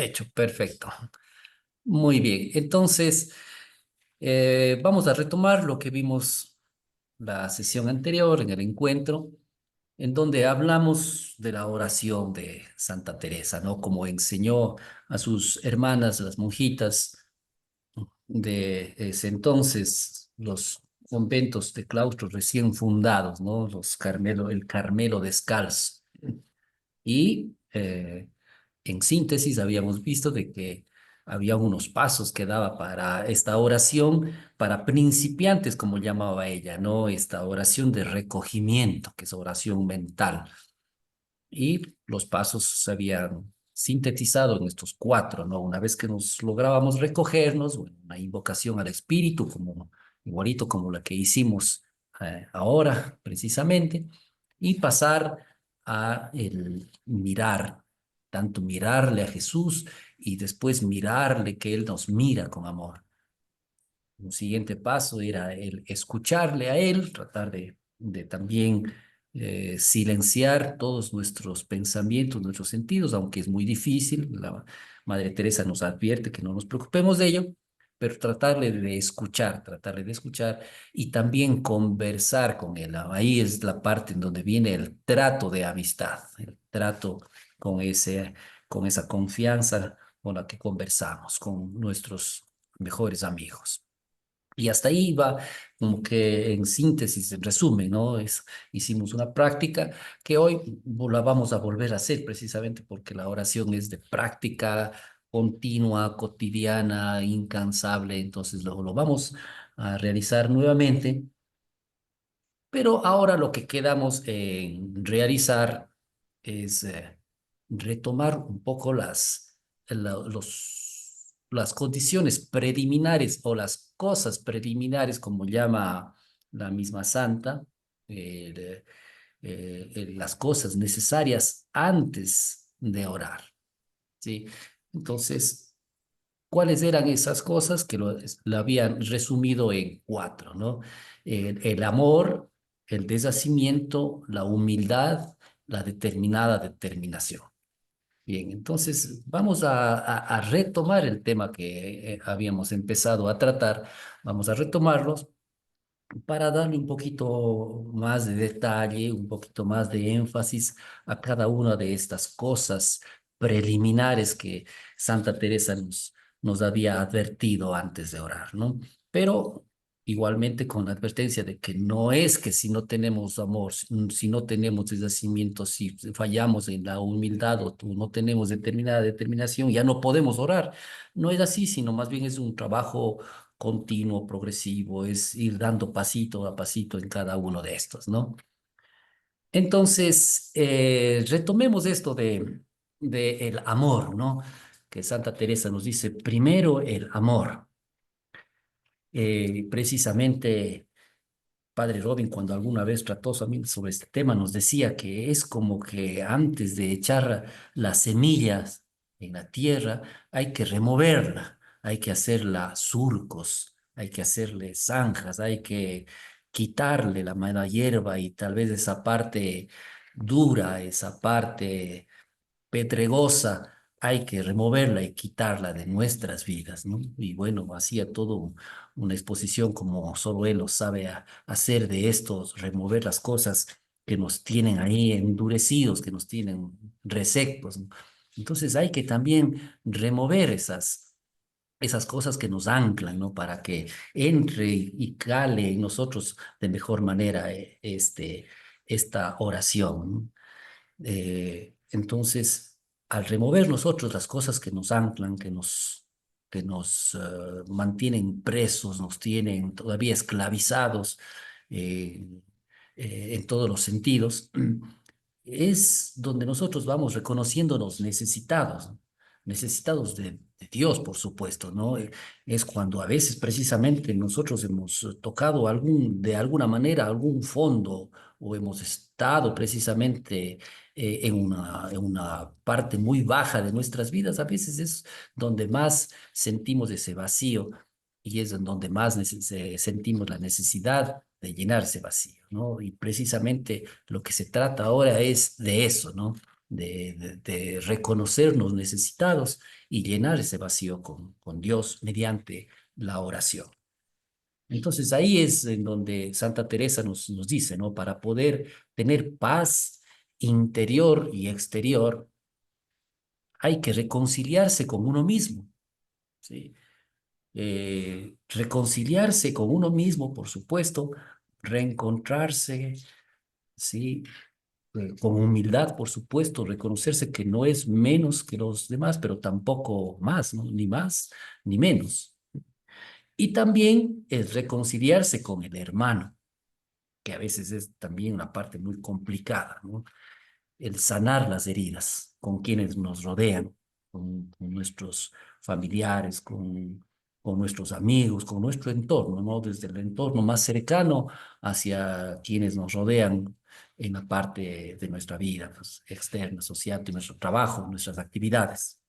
Hecho, perfecto. Muy bien. Entonces, vamos a retomar lo que vimos la sesión anterior en el encuentro, en donde hablamos de la oración de Santa Teresa, ¿no? Como enseñó a sus hermanas, las monjitas de ese entonces, los conventos de claustros recién fundados, ¿no? El Carmelo Descalzo. Y en síntesis habíamos visto de que había unos pasos que daba para esta oración para principiantes, como llamaba ella, ¿no? Esta oración de recogimiento, que es oración mental. Y los pasos se habían sintetizado en estos cuatro, ¿no? Una vez que nos lográbamos recogernos, bueno, una invocación al espíritu, como, igualito como la que hicimos ahora, precisamente, y pasar a el mirar, tanto mirarle a Jesús y después mirarle que Él nos mira con amor. Un siguiente paso era el escucharle a él, tratar de también silenciar todos nuestros pensamientos, nuestros sentidos, aunque es muy difícil. La Madre Teresa nos advierte que no nos preocupemos de ello, pero tratarle de escuchar y también conversar con él. Ahí es la parte en donde viene el trato de amistad, el trato con con esa confianza con la que conversamos con nuestros mejores amigos. Y hasta ahí va como que en síntesis, en resumen, ¿no? Hicimos una práctica que hoy la vamos a volver a hacer precisamente porque la oración es de práctica continua, cotidiana, incansable, entonces lo vamos a realizar nuevamente, pero ahora lo que quedamos en realizar es retomar un poco las condiciones preliminares o las cosas preliminares, como llama la misma santa, eh, las cosas necesarias antes de orar, ¿sí? Entonces, ¿cuáles eran esas cosas que lo habían resumido en cuatro, ¿no? El amor, el deshacimiento, la humildad, la determinada determinación. Bien, entonces vamos a retomar el tema que habíamos empezado a tratar. Vamos a retomarlos para darle un poquito más de detalle, un poquito más de énfasis a cada una de estas cosas preliminares que Santa Teresa nos había advertido antes de orar, ¿no? Pero igualmente con la advertencia de que no es que si no tenemos amor, si no tenemos deshacimiento, si fallamos en la humildad o no tenemos determinada determinación, ya no podemos orar. No es así, sino más bien es un trabajo continuo, progresivo, es ir dando pasito a pasito en cada uno de estos, ¿no? Entonces, retomemos esto de el amor, ¿no? Que Santa Teresa nos dice, primero el amor. Precisamente, Padre Robin, cuando alguna vez trató también sobre este tema, nos decía que es como que antes de echar las semillas en la tierra, hay que removerla, hay que hacerla surcos, hay que hacerle zanjas, hay que quitarle la mala hierba y tal vez esa parte dura, esa parte pedregosa, hay que removerla y quitarla de nuestras vidas, ¿no? Y bueno, hacía todo una exposición como solo él lo sabe hacer de estos, remover las cosas que nos tienen ahí endurecidos, que nos tienen resectos, ¿no? Entonces hay que también remover esas cosas que nos anclan, ¿no? Para que entre y cale en nosotros de mejor manera esta oración, ¿no? Entonces, al remover nosotros las cosas que nos anclan, que nos mantienen presos, nos tienen todavía esclavizados eh, en todos los sentidos, es donde nosotros vamos reconociéndonos necesitados, ¿no? Necesitados de Dios, por supuesto, ¿no? Es cuando a veces precisamente nosotros hemos tocado de alguna manera algún fondo o hemos estado precisamente en una parte muy baja de nuestras vidas, a veces es donde más sentimos ese vacío y es en donde más sentimos la necesidad de llenar ese vacío, ¿no? Y precisamente lo que se trata ahora es de eso, ¿no? de reconocernos necesitados y llenar ese vacío con Dios mediante la oración. Entonces ahí es en donde Santa Teresa nos dice, ¿no? Para poder tener paz interior y exterior, hay que reconciliarse con uno mismo, ¿sí? Reconciliarse con uno mismo, por supuesto, reencontrarse, ¿sí? Con humildad, por supuesto, reconocerse que no es menos que los demás, pero tampoco más, ¿no? Ni más ni menos. Y también es reconciliarse con el hermano, que a veces es también una parte muy complicada, ¿no? El sanar las heridas con quienes nos rodean, con nuestros familiares, con nuestros amigos, con nuestro entorno, ¿no? Desde el entorno más cercano hacia quienes nos rodean en la parte de nuestra vida, pues, externa, social, de nuestro trabajo, nuestras actividades.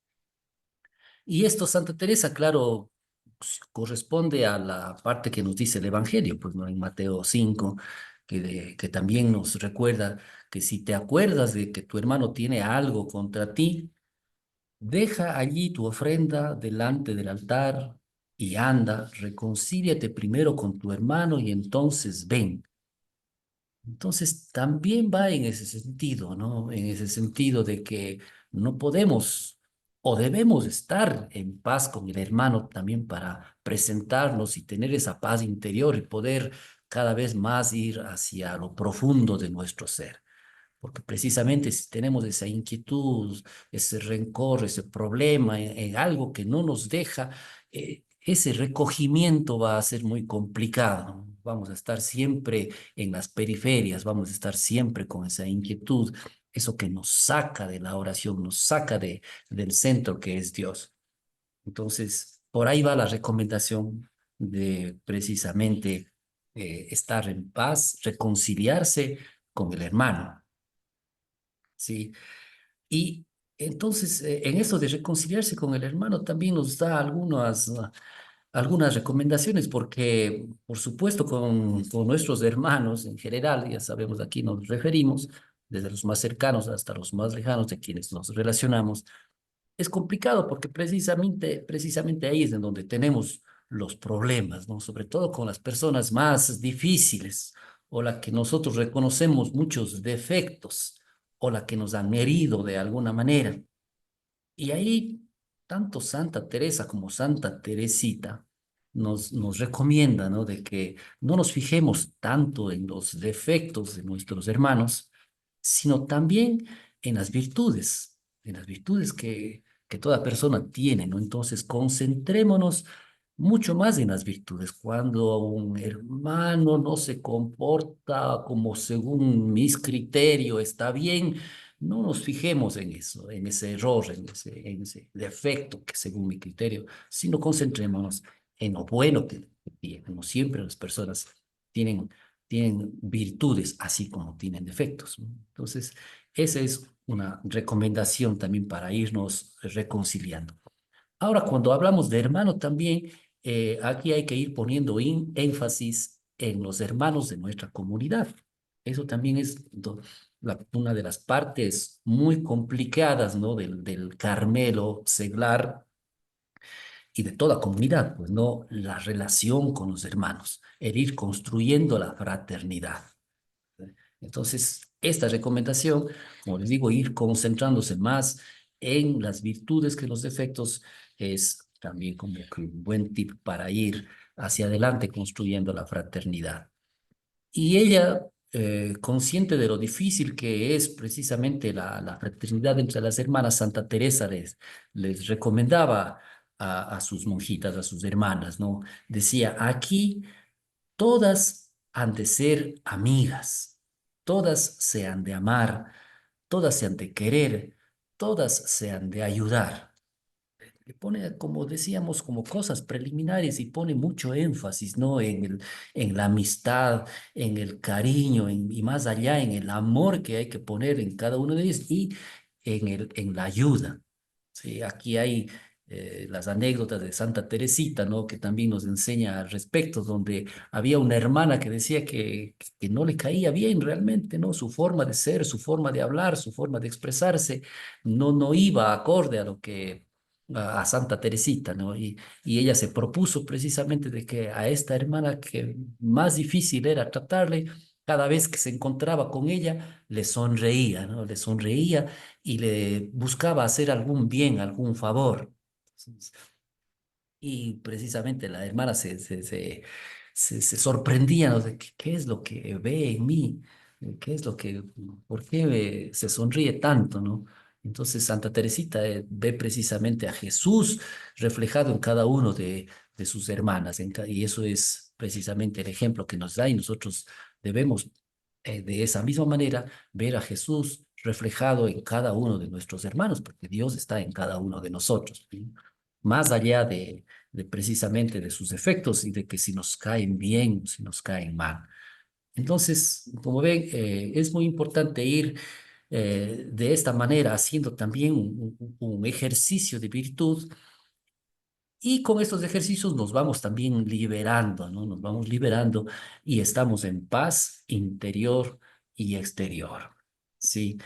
Y esto, Santa Teresa, claro, corresponde a la parte que nos dice el Evangelio, pues, ¿no? En Mateo 5, que también nos recuerda que si te acuerdas de que tu hermano tiene algo contra ti, deja allí tu ofrenda delante del altar y anda, reconcíliate primero con tu hermano y entonces ven. Entonces, también va en ese sentido, ¿no? En ese sentido de que no podemos o debemos estar en paz con el hermano también para presentarnos y tener esa paz interior y poder cada vez más ir hacia lo profundo de nuestro ser. Porque precisamente si tenemos esa inquietud, ese rencor, ese problema en algo que no nos deja, ese recogimiento va a ser muy complicado, ¿no? Vamos a estar siempre en las periferias, vamos a estar siempre con esa inquietud, eso que nos saca de la oración, nos saca del centro que es Dios. Entonces, por ahí va la recomendación de precisamente estar en paz, reconciliarse con el hermano. Sí, y entonces en eso de reconciliarse con el hermano también nos da algunas recomendaciones, porque por supuesto con nuestros hermanos en general, ya sabemos a quién nos referimos, desde los más cercanos hasta los más lejanos de quienes nos relacionamos, es complicado porque precisamente ahí es en donde tenemos los problemas, ¿no? Sobre todo con las personas más difíciles o las que nosotros reconocemos muchos defectos o las que nos han herido de alguna manera. Y ahí tanto Santa Teresa como Santa Teresita nos recomienda, ¿no? De que no nos fijemos tanto en los defectos de nuestros hermanos, sino también en las virtudes que toda persona tiene, ¿no? Entonces, concentrémonos mucho más en las virtudes. Cuando un hermano no se comporta como según mis criterios está bien, no nos fijemos en eso, en ese error, en ese defecto que según mi criterio, sino concentrémonos en lo bueno que tienen. No siempre las personas tienen, tienen virtudes así como tienen defectos, ¿no? Entonces, esa es una recomendación también para irnos reconciliando. Ahora, cuando hablamos de hermano también, aquí hay que ir poniendo énfasis en los hermanos de nuestra comunidad. Eso también es una de las partes muy complicadas, ¿no? Del Carmelo seglar y de toda comunidad, pues, ¿no? La relación con los hermanos, el ir construyendo la fraternidad. Entonces, esta recomendación, como les digo, ir concentrándose más en las virtudes que los defectos es también como que un buen tip para ir hacia adelante construyendo la fraternidad. Y ella, consciente de lo difícil que es precisamente la fraternidad entre las hermanas, Santa Teresa les recomendaba a sus monjitas, a sus hermanas, ¿no? Decía, aquí todas han de ser amigas, todas se han de amar, todas se han de querer, todas se han de ayudar. Le pone, como decíamos, como cosas preliminares y pone mucho énfasis, ¿no? En la amistad, en el cariño, y más allá, en el amor que hay que poner en cada uno de ellos y en la ayuda. Sí, aquí hay las anécdotas de Santa Teresita, ¿no? Que también nos enseña al respecto, donde había una hermana que decía que no le caía bien realmente, ¿no? Su forma de ser, su forma de hablar, su forma de expresarse, no iba acorde a lo que a Santa Teresita, ¿no? Y ella se propuso precisamente de que a esta hermana que más difícil era tratarle, cada vez que se encontraba con ella, le sonreía, ¿no? Le sonreía y le buscaba hacer algún bien, algún favor. Entonces, y precisamente la hermana se sorprendía, ¿no? De qué es lo que ve en mí, qué es lo que, por qué se sonríe tanto, ¿no? Entonces Santa Teresita ve precisamente a Jesús reflejado en cada uno de sus hermanas, y eso es precisamente el ejemplo que nos da y nosotros debemos de esa misma manera ver a Jesús reflejado en cada uno de nuestros hermanos, porque Dios está en cada uno de nosotros, ¿sí? Más allá de precisamente de sus efectos y de que si nos caen bien o si nos caen mal. Entonces, como ven, es muy importante ir de esta manera haciendo también un ejercicio de virtud y con estos ejercicios nos vamos también liberando, ¿no? Nos vamos liberando y estamos en paz interior y exterior. Sí.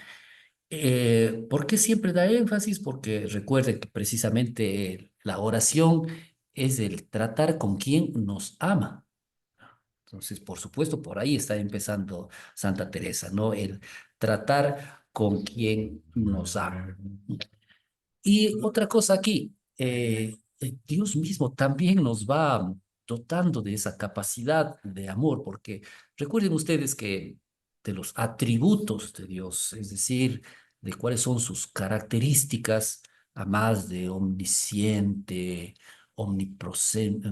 ¿Por qué siempre da énfasis? Porque recuerden que precisamente la oración es el tratar con quien nos ama. Entonces, por supuesto, por ahí está empezando Santa Teresa, ¿no? El tratar con quien nos ama. Y otra cosa aquí, Dios mismo también nos va dotando de esa capacidad de amor, porque recuerden ustedes que de los atributos de Dios, es decir, de cuáles son sus características, a más de omnisciente, omnipresente,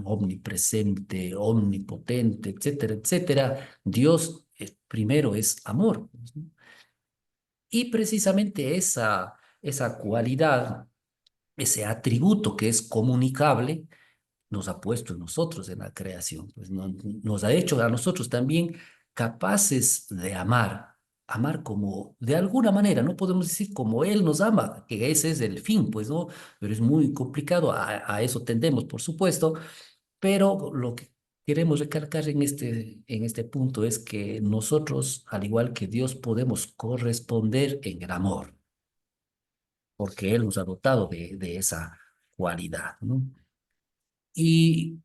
omnipotente, etcétera, etcétera, Dios primero es amor. Y precisamente esa cualidad, ese atributo que es comunicable, nos ha puesto en nosotros en la creación, pues nos ha hecho a nosotros también capaces de amar, amar como de alguna manera, no podemos decir como Él nos ama, que ese es el fin, pues no, pero es muy complicado, a eso tendemos, por supuesto, pero lo que queremos recalcar en este punto es que nosotros, al igual que Dios, podemos corresponder en el amor porque Él nos ha dotado de esa cualidad, ¿no? Y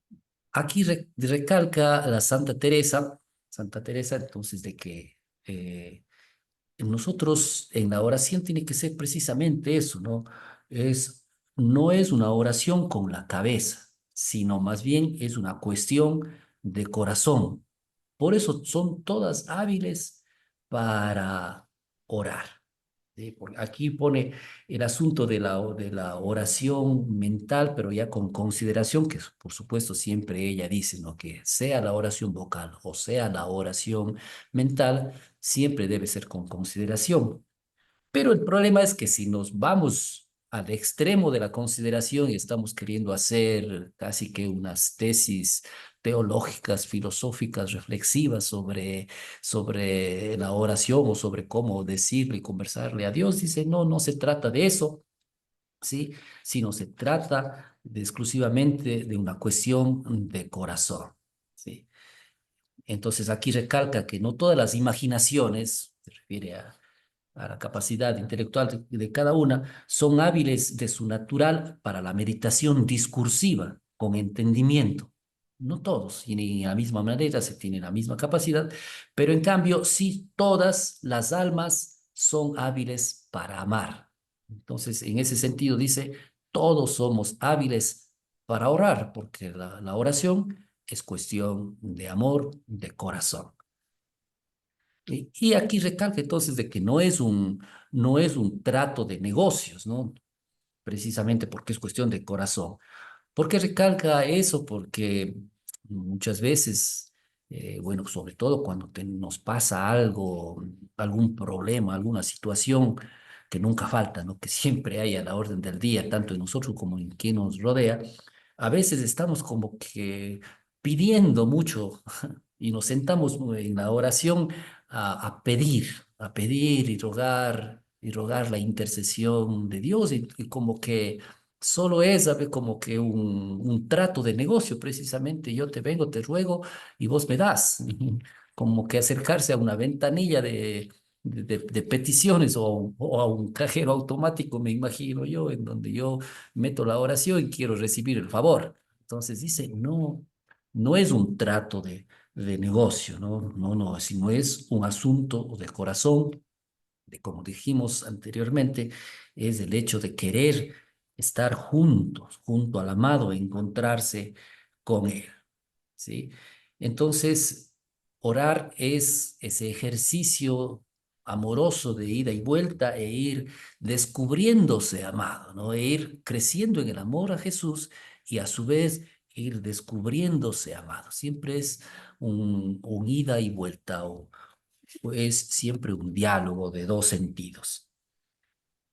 aquí recalca la Santa Teresa, entonces, de que nosotros en la oración tiene que ser precisamente eso, ¿no? Es, no es una oración con la cabeza, sino más bien es una cuestión de corazón. Por eso son todas hábiles para orar. ¿Sí? Porque aquí pone el asunto de la oración mental, pero ya con consideración, que por supuesto siempre ella dice, ¿no? Que sea la oración vocal o sea la oración mental, siempre debe ser con consideración. Pero el problema es que si nos vamos al extremo de la consideración y estamos queriendo hacer casi que unas tesis teológicas, filosóficas, reflexivas sobre la oración o sobre cómo decirle y conversarle a Dios, dice, no, no se trata de eso, ¿sí? Sino se trata exclusivamente de una cuestión de corazón, ¿sí? Entonces aquí recalca que no todas las imaginaciones, se refiere a la capacidad intelectual de cada una, son hábiles de su natural para la meditación discursiva, con entendimiento. No todos, y ni a la misma manera se tienen la misma capacidad, pero en cambio sí todas las almas son hábiles para amar. Entonces, en ese sentido dice, todos somos hábiles para orar, porque la oración es cuestión de amor, de corazón. Y aquí recalca entonces de que no es un trato de negocios, ¿no? Precisamente porque es cuestión de corazón. ¿Por qué recalca eso? Porque muchas veces, bueno, sobre todo cuando nos pasa algo, algún problema, alguna situación que nunca falta, ¿no? Que siempre hay a la orden del día, tanto en nosotros como en quien nos rodea, a veces estamos como que pidiendo mucho y nos sentamos en la oración a pedir y rogar la intercesión de Dios y como que solo es, ¿sabe? Como que un trato de negocio, precisamente. Yo te vengo, te ruego y vos me das. Como que acercarse a una ventanilla de peticiones o a un cajero automático, me imagino yo, en donde yo meto la oración y quiero recibir el favor. Entonces dice, no, no es un trato de negocio, ¿no? No, no, sino es un asunto de corazón de como dijimos anteriormente, es el hecho de querer estar juntos, junto al amado, encontrarse con él, ¿sí? Entonces, orar es ese ejercicio amoroso de ida y vuelta e ir descubriéndose amado, ¿no? E ir creciendo en el amor a Jesús y a su vez ir descubriéndose amado. Siempre es un ida y vuelta o es siempre un diálogo de dos sentidos.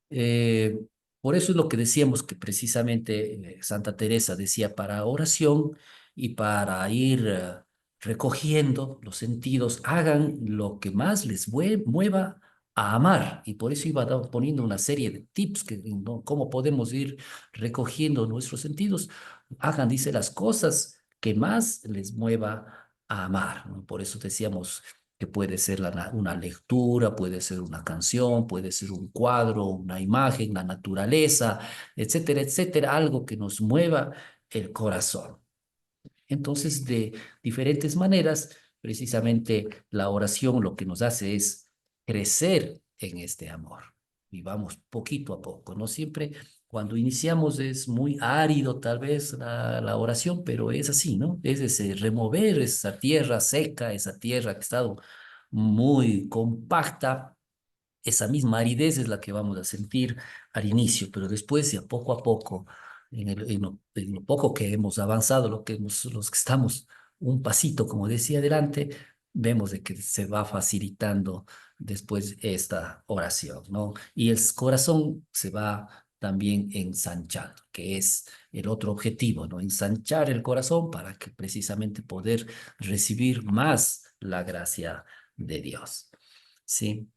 Eh, por eso es lo que decíamos que precisamente Santa Teresa decía para oración y para ir recogiendo los sentidos, hagan lo que más les mueva a amar. Y por eso iba poniendo una serie de tips que, ¿no? Cómo podemos ir recogiendo nuestros sentidos. Hagan, dice, las cosas que más les mueva a amar, ¿no? Por eso decíamos que puede ser una lectura, puede ser una canción, puede ser un cuadro, una imagen, la naturaleza, etcétera, etcétera, algo que nos mueva el corazón. Entonces, de diferentes maneras, precisamente la oración lo que nos hace es crecer en este amor. Y vamos poquito a poco, ¿no? Siempre cuando iniciamos es muy árido tal vez la oración, pero es así, ¿no? Es ese remover esa tierra seca, esa tierra que ha estado muy compacta, esa misma aridez es la que vamos a sentir al inicio, pero después, ya poco a poco, en lo poco que hemos avanzado, los que estamos un pasito, como decía adelante, vemos de que se va facilitando después esta oración, ¿no? Y el corazón se va también ensanchando, que es el otro objetivo, ¿no? Ensanchar el corazón para que precisamente poder recibir más la gracia de Dios, ¿sí?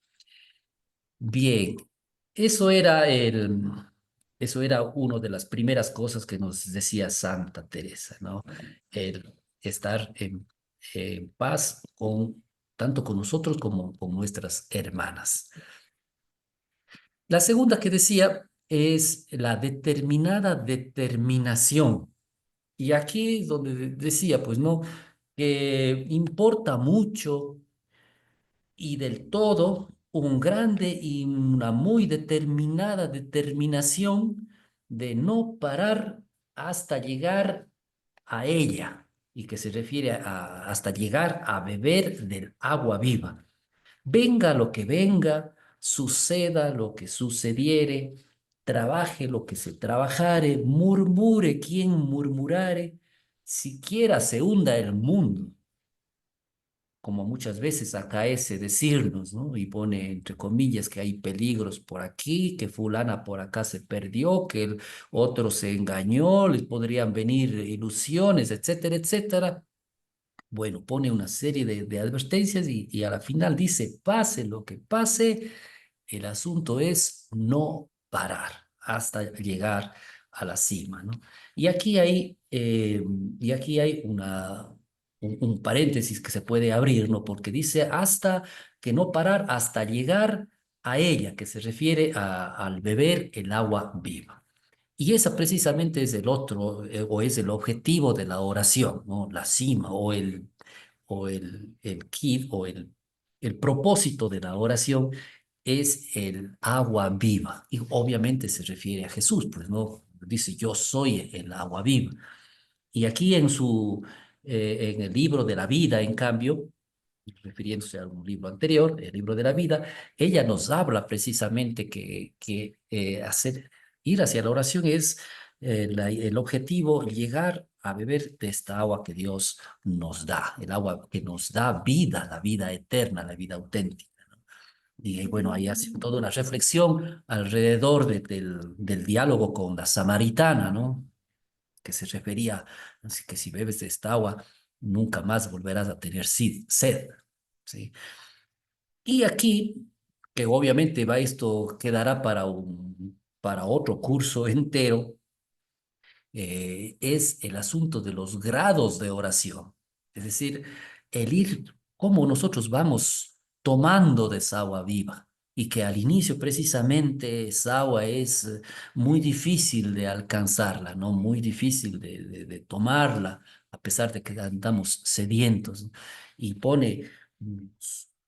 Bien, eso era eso era una de las primeras cosas que nos decía Santa Teresa, ¿no? El estar en paz tanto con nosotros como con nuestras hermanas. La segunda que decía es la determinada determinación. Y aquí es donde decía, pues, ¿no? Que importa mucho y del todo un grande y una muy determinada determinación de no parar hasta llegar a ella, y que se refiere hasta llegar a beber del agua viva. Venga lo que venga, suceda lo que sucediere, trabaje lo que se trabajare, murmure quien murmurare, siquiera se hunda el mundo como muchas veces acaece decirnos, ¿no? Y pone entre comillas que hay peligros por aquí, que fulana por acá se perdió, que el otro se engañó, les podrían venir ilusiones, etcétera, etcétera. Bueno, pone una serie de advertencias y a la final dice, pase lo que pase, el asunto es no parar hasta llegar a la cima, ¿no? Y aquí hay un paréntesis que se puede abrir, ¿no? Porque dice hasta que no parar hasta llegar a ella, que se refiere al beber el agua viva. Y esa precisamente es el otro, o es el objetivo de la oración, ¿no? La cima o el kit el propósito de la oración es el agua viva. Y obviamente se refiere a Jesús, pues no dice yo soy el agua viva. Y aquí en el libro de la vida, en cambio, refiriéndose a un libro anterior, el libro de la vida, ella nos habla precisamente que ir hacia la oración es el objetivo, llegar a beber de esta agua que Dios nos da, el agua que nos da vida, la vida eterna, la vida auténtica. Y bueno, ahí hace toda una reflexión alrededor del diálogo con la samaritana, ¿no? Que se refería, así que si bebes de esta agua, nunca más volverás a tener sed, ¿sí? Y aquí, que obviamente va esto quedará para otro curso entero, es el asunto de los grados de oración. Es decir, el ir, cómo nosotros vamos tomando de esa agua viva. Y que al inicio precisamente esa agua es muy difícil de alcanzarla, ¿no? Muy difícil de tomarla, a pesar de que andamos sedientos, ¿no? Y pone, mm,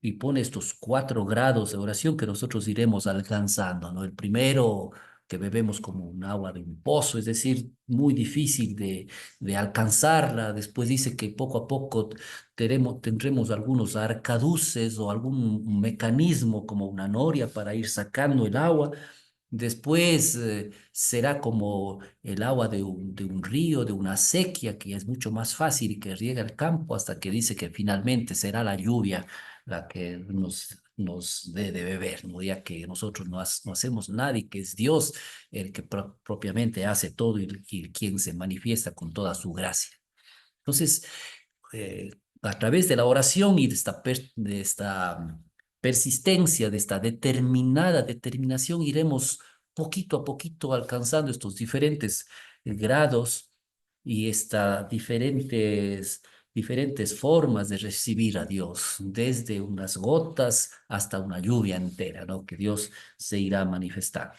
y pone estos 4 grados de oración que nosotros iremos alcanzando, ¿no? El primero que bebemos como un agua de un pozo, es decir, muy difícil de alcanzarla. Después dice que poco a poco tendremos algunos arcaduces o algún mecanismo como una noria para ir sacando el agua. Después será como el agua de un río, de una acequia, que es mucho más fácil y que riega el campo, hasta que dice que finalmente será la lluvia la que nos dé de beber, ¿no? Ya que nosotros no hacemos nada y que es Dios el que propiamente hace todo y quien se manifiesta con toda su gracia. Entonces, eh, a través de la oración y de esta persistencia, de esta determinada determinación, iremos poquito a poquito alcanzando estos diferentes grados y estas diferentes formas de recibir a Dios, desde unas gotas hasta una lluvia entera, ¿no? Que Dios se irá manifestando.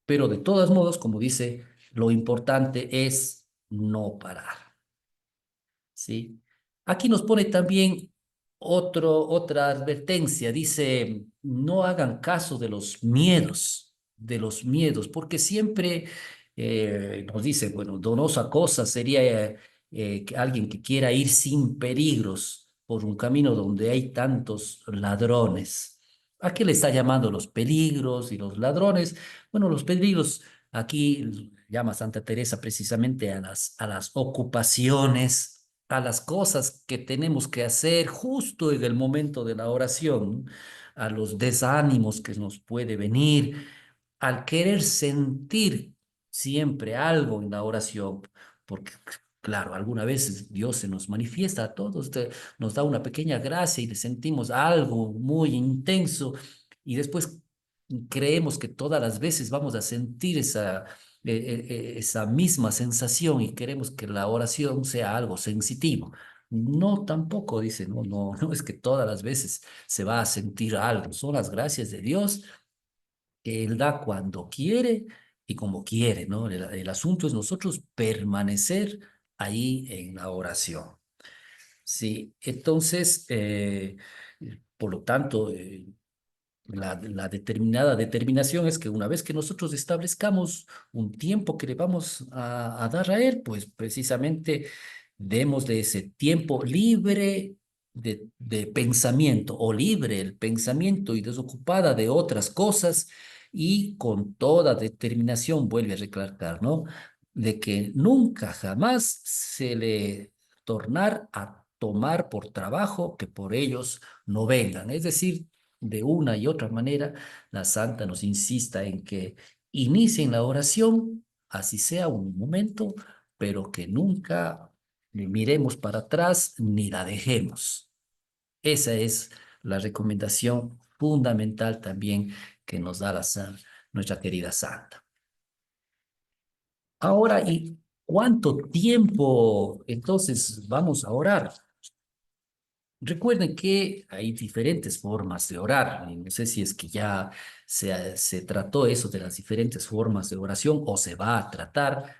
Pero de todos modos, como dice, lo importante es no parar. ¿Sí? Aquí nos pone también otra advertencia. Dice, no hagan caso de los miedos, porque siempre nos dice, bueno, donosa cosa sería alguien que quiera ir sin peligros por un camino donde hay tantos ladrones. ¿A qué le está llamando los peligros y los ladrones? Bueno, los peligros aquí llama Santa Teresa precisamente a las ocupaciones, a las cosas que tenemos que hacer justo en el momento de la oración, a los desánimos que nos puede venir, al querer sentir siempre algo en la oración, porque claro, alguna vez Dios se nos manifiesta a todos, nos da una pequeña gracia y le sentimos algo muy intenso y después creemos que todas las veces vamos a sentir esa misma sensación y queremos que la oración sea algo sensitivo. No, tampoco dice, no, no, no es que todas las veces se va a sentir algo, son las gracias de Dios que Él da cuando quiere y como quiere, ¿no? El asunto es nosotros permanecer ahí en la oración. Sí, entonces, por lo tanto, la determinada determinación es que una vez que nosotros establezcamos un tiempo que le vamos a dar a Él, pues precisamente demos de ese tiempo libre de pensamiento o libre el pensamiento y desocupada de otras cosas y con toda determinación vuelve a recalcar, ¿no? De que nunca jamás se le tornar a tomar por trabajo que por ellos no vengan. Es decir, de una y otra manera, la santa nos insista en que inicien la oración, así sea un momento, pero que nunca ni miremos para atrás ni la dejemos. Esa es la recomendación fundamental también que nos da nuestra querida santa. Ahora, ¿y cuánto tiempo entonces vamos a orar? Recuerden que hay diferentes formas de orar. Y no sé si es que ya se trató eso de las diferentes formas de oración o se va a tratar.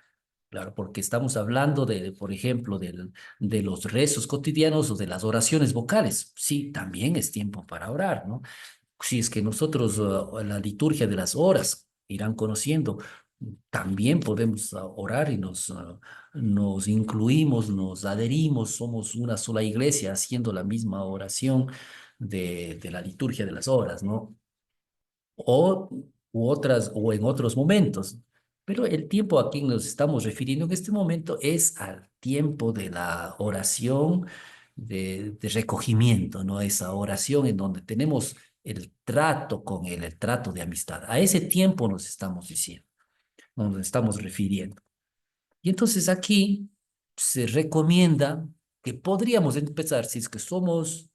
Claro, porque estamos hablando por ejemplo, de los rezos cotidianos o de las oraciones vocales. Sí, también es tiempo para orar, ¿no? Si es que nosotros, la liturgia de las horas irán conociendo, también podemos orar y nos incluimos, nos adherimos, somos una sola iglesia haciendo la misma oración de la liturgia de las horas, ¿no? O, o en otros momentos. Pero el tiempo a quien nos estamos refiriendo en este momento es al tiempo de la oración de recogimiento, ¿no? Esa oración en donde tenemos el trato con Él, el trato de amistad. A ese tiempo nos estamos diciendo, nos estamos refiriendo. Y entonces aquí se recomienda que podríamos empezar, si es que somos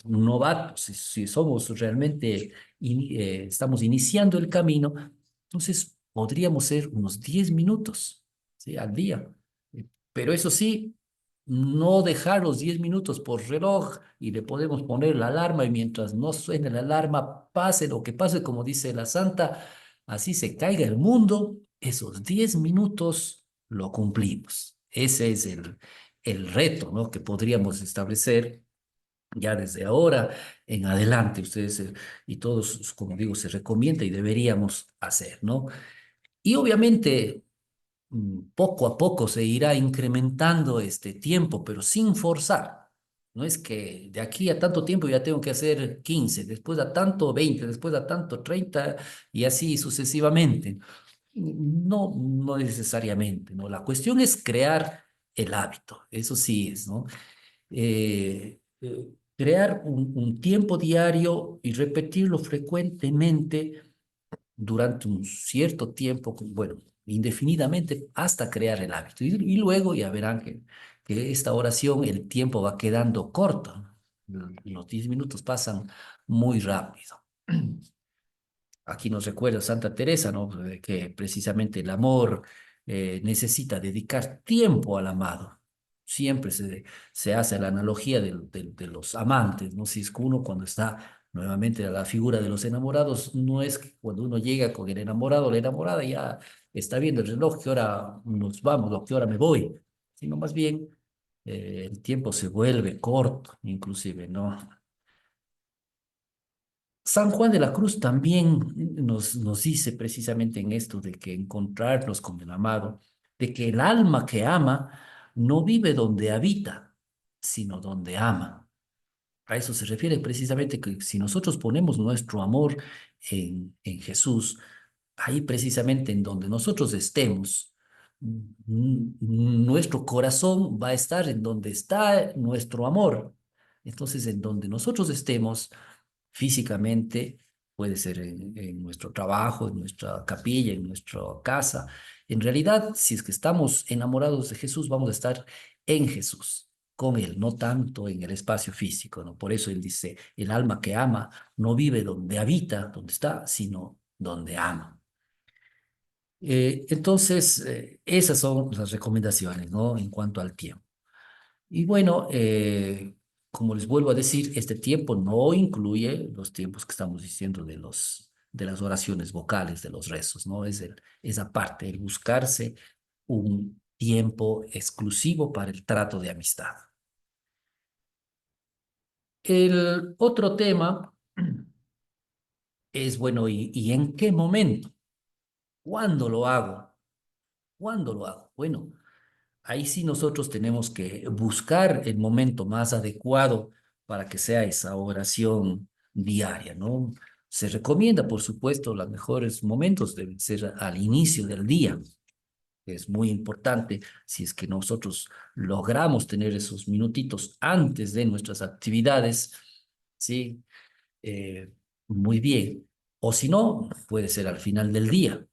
novatos, si somos realmente, estamos iniciando el camino, entonces podríamos ser unos 10 minutos, ¿sí? Al día. Pero eso sí, no dejar los 10 minutos por reloj y le podemos poner la alarma y mientras no suene la alarma, pase lo que pase, como dice la santa, así se caiga el mundo, esos 10 minutos lo cumplimos. Ese es el reto, ¿no? Que podríamos establecer ya desde ahora en adelante. Ustedes y todos, como digo, se recomienda y deberíamos hacer, ¿no? Y obviamente poco a poco se irá incrementando este tiempo, pero sin forzar. No es que de aquí a tanto tiempo ya tengo que hacer 15, después a tanto 20, después a tanto 30 y así sucesivamente. No, no necesariamente, ¿no? La cuestión es crear el hábito, eso sí es, ¿no? Crear un tiempo diario y repetirlo frecuentemente durante un cierto tiempo, bueno, indefinidamente, hasta crear el hábito. Y luego ya verán que esta oración, el tiempo va quedando corto. Los 10 minutos pasan muy rápido. Aquí nos recuerda Santa Teresa, ¿no? Que precisamente el amor necesita dedicar tiempo al amado. Siempre se hace la analogía de los amantes, ¿no? Si es que uno cuando está nuevamente a la figura de los enamorados, no es que cuando uno llega con el enamorado o la enamorada ya está viendo el reloj, que hora nos vamos o qué hora me voy, sino más bien el tiempo se vuelve corto, inclusive, ¿no? San Juan de la Cruz también nos dice precisamente en esto de que encontrarnos con el amado, de que el alma que ama no vive donde habita, sino donde ama. A eso se refiere precisamente que si nosotros ponemos nuestro amor en Jesús, ahí precisamente en donde nosotros estemos, nuestro corazón va a estar en donde está nuestro amor. Entonces, en donde nosotros estemos, físicamente, puede ser en nuestro trabajo, en nuestra capilla, en nuestra casa. En realidad, si es que estamos enamorados de Jesús, vamos a estar en Jesús, con Él, no tanto en el espacio físico, ¿no? Por eso Él dice, el alma que ama no vive donde habita, donde está, sino donde ama. Entonces, esas son las recomendaciones, ¿no? En cuanto al tiempo. Y bueno, como les vuelvo a decir, este tiempo no incluye los tiempos que estamos diciendo de las oraciones vocales, de los rezos, ¿no? Esa parte, el buscarse un tiempo exclusivo para el trato de amistad. El otro tema es, bueno, y en qué momento? ¿Cuándo lo hago? ¿Cuándo lo hago? Bueno, ahí sí nosotros tenemos que buscar el momento más adecuado para que sea esa oración diaria, ¿no? Se recomienda, por supuesto, los mejores momentos deben ser al inicio del día. Es muy importante si es que nosotros logramos tener esos minutitos antes de nuestras actividades, ¿sí? Muy bien. O si no, puede ser al final del día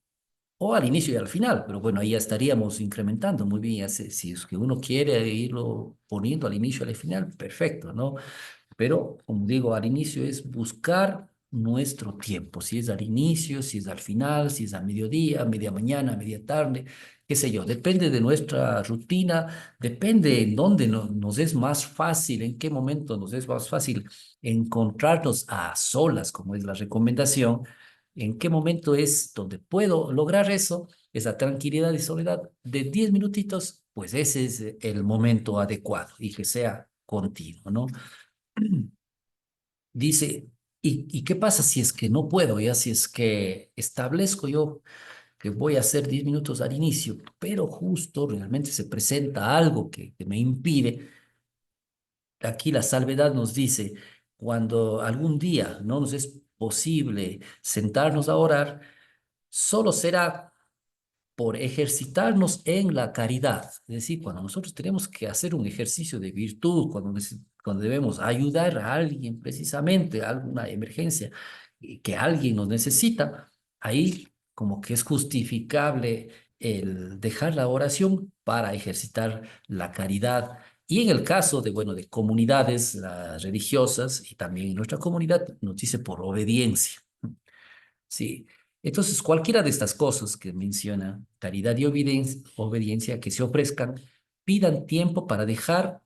o al inicio y al final, pero bueno, ahí ya estaríamos incrementando muy bien. Si es que uno quiere irlo poniendo al inicio y al final, perfecto, ¿no? Pero, como digo, al inicio es buscar nuestro tiempo, si es al inicio, si es al final, si es a mediodía, media mañana, media tarde, qué sé yo, depende de nuestra rutina, depende en dónde nos es más fácil, en qué momento nos es más fácil encontrarnos a solas, como es la recomendación, en qué momento es donde puedo lograr eso, esa tranquilidad y soledad de 10 minutitos, pues ese es el momento adecuado y que sea continuo, ¿no? Dice, ¿y qué pasa si es que no puedo, ya? Si es que establezco yo que voy a hacer 10 minutos al inicio, pero justo realmente se presenta algo que me impide. Aquí la salvedad nos dice, cuando algún día no nos es posible sentarnos a orar, solo será por ejercitarnos en la caridad. Es decir, cuando nosotros tenemos que hacer un ejercicio de virtud, cuando debemos ayudar a alguien precisamente, a alguna emergencia que alguien nos necesita, ahí como que es justificable el dejar la oración para ejercitar la caridad. Y en el caso de, bueno, de comunidades religiosas y también en nuestra comunidad, nos dice por obediencia. Sí. Entonces, cualquiera de estas cosas que menciona, caridad y obediencia, que se ofrezcan, pidan tiempo para dejar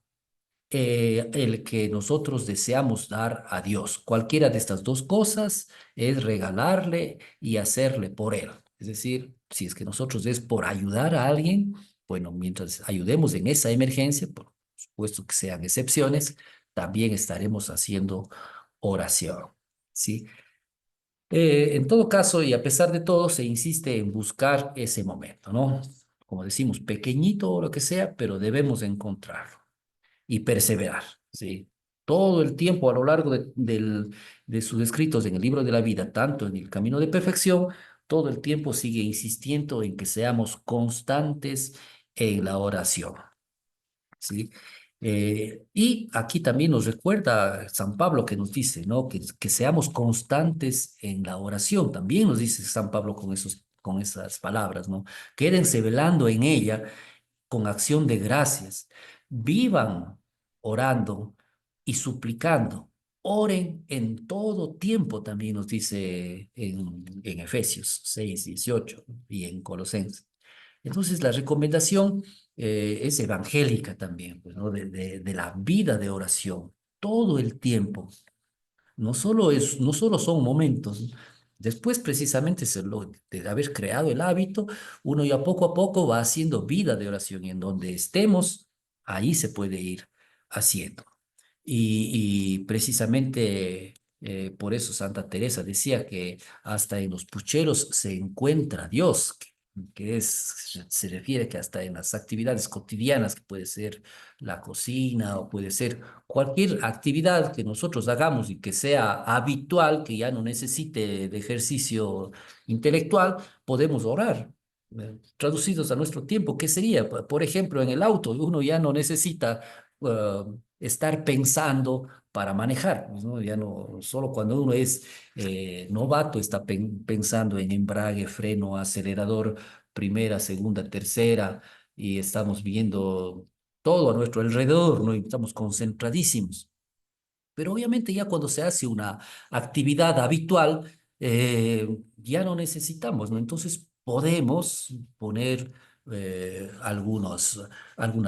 el que nosotros deseamos dar a Dios. Cualquiera de estas dos cosas es regalarle y hacerle por Él. Es decir, si es que nosotros es por ayudar a alguien, bueno, mientras ayudemos en esa emergencia, por supuesto que sean excepciones, también estaremos haciendo oración. ¿Sí? En todo caso, y a pesar de todo, se insiste en buscar ese momento, ¿no? Como decimos, pequeñito o lo que sea, pero debemos encontrarlo y perseverar, ¿sí? Todo el tiempo a lo largo de sus escritos en el libro de la vida, tanto en el camino de perfección, todo el tiempo sigue insistiendo en que seamos constantes en la oración, ¿sí? Y aquí también nos recuerda San Pablo que nos dice, ¿no? Que seamos constantes en la oración. También nos dice San Pablo con esas palabras, ¿no? Quédense velando en ella con acción de gracias. Vivan orando y suplicando. Oren en todo tiempo, también nos dice en Efesios 6:18 y en Colosenses. Entonces, la recomendación es evangélica también, pues, ¿no? De la vida de oración, todo el tiempo. No solo son momentos. Después, precisamente, de haber creado el hábito, uno ya poco a poco va haciendo vida de oración y en donde estemos, ahí se puede ir haciendo. Y precisamente por eso Santa Teresa decía que hasta en los pucheros se encuentra Dios, se refiere que hasta en las actividades cotidianas, que puede ser la cocina o puede ser cualquier actividad que nosotros hagamos y que sea habitual, que ya no necesite de ejercicio intelectual, podemos orar. Traducidos a nuestro tiempo, ¿qué sería? Por ejemplo, en el auto, uno ya no necesita estar pensando para manejar, pues, ¿no? Ya no, solo cuando uno es novato está pensando en embrague, freno, acelerador, primera, segunda, tercera, y estamos viendo todo a nuestro alrededor, ¿no? Y estamos concentradísimos. Pero obviamente ya cuando se hace una actividad habitual, ya no necesitamos, ¿no? Entonces podemos poner algunas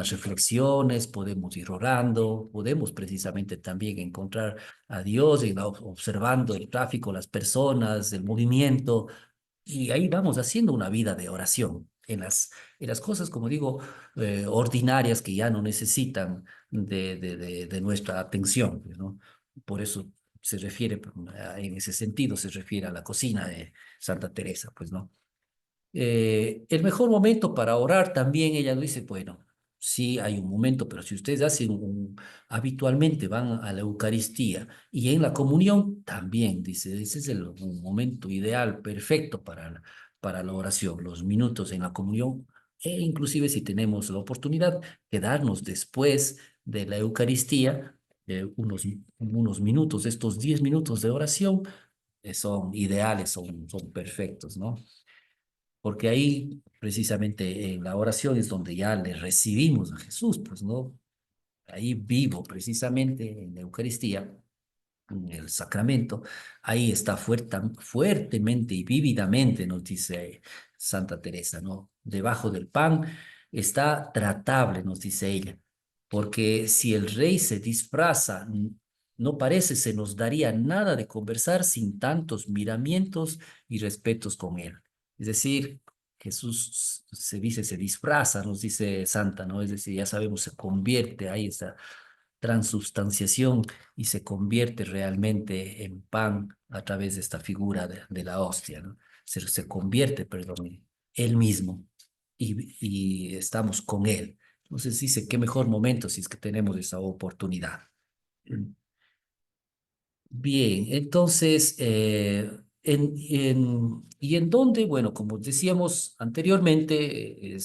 reflexiones, podemos ir orando, podemos precisamente también encontrar a Dios observando el tráfico, las personas, el movimiento, y ahí vamos haciendo una vida de oración en las cosas, como digo, ordinarias que ya no necesitan de nuestra atención, ¿no? Por eso se refiere, en ese sentido, se refiere a la cocina de Santa Teresa, pues, ¿no? El mejor momento para orar también, ella dice, bueno, sí hay un momento, pero si ustedes habitualmente van a la Eucaristía y en la comunión, también, dice, ese es un momento ideal, perfecto para la oración, los minutos en la comunión, e inclusive si tenemos la oportunidad, quedarnos después de la Eucaristía, unos minutos, estos 10 minutos de oración, son ideales, son perfectos, ¿no? Porque ahí precisamente en la oración es donde ya le recibimos a Jesús, pues, ¿no? Ahí vivo precisamente en la Eucaristía, en el sacramento, ahí está fuertemente y vívidamente, nos dice Santa Teresa, ¿no? Debajo del pan está tratable, nos dice ella, porque si el rey se disfraza, no parece se nos daría nada de conversar sin tantos miramientos y respetos con él. Es decir, Jesús se dice, se disfraza, nos dice Santa, ¿no? Es decir, ya sabemos, se convierte, ahí esta transubstanciación y se convierte realmente en pan a través de esta figura de la hostia, ¿no? Se convierte, perdón, él mismo y estamos con él. Entonces dice, qué mejor momento si es que tenemos esa oportunidad. Bien, entonces, ¿y en dónde? Bueno, como decíamos anteriormente,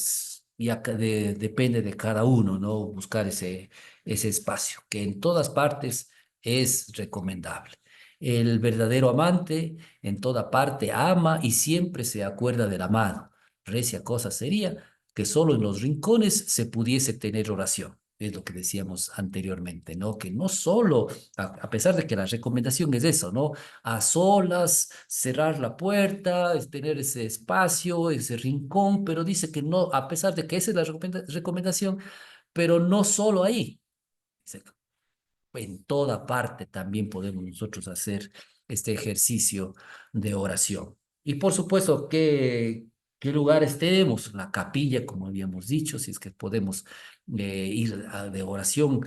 depende de cada uno, ¿no? Buscar ese espacio, que en todas partes es recomendable. El verdadero amante en toda parte ama y siempre se acuerda del amado. Recia cosa sería que solo en los rincones se pudiese tener oración. es lo que decíamos anteriormente, ¿no? Que no solo, a pesar de que la recomendación es eso, ¿no? A solas, cerrar la puerta, es tener ese espacio, ese rincón, pero dice que no, a pesar de que esa es la recomendación, pero no solo ahí. Dice, en toda parte también podemos nosotros hacer este ejercicio de oración. Y por supuesto, ¿qué lugares tenemos? La capilla, como habíamos dicho, si es que podemos ir de oración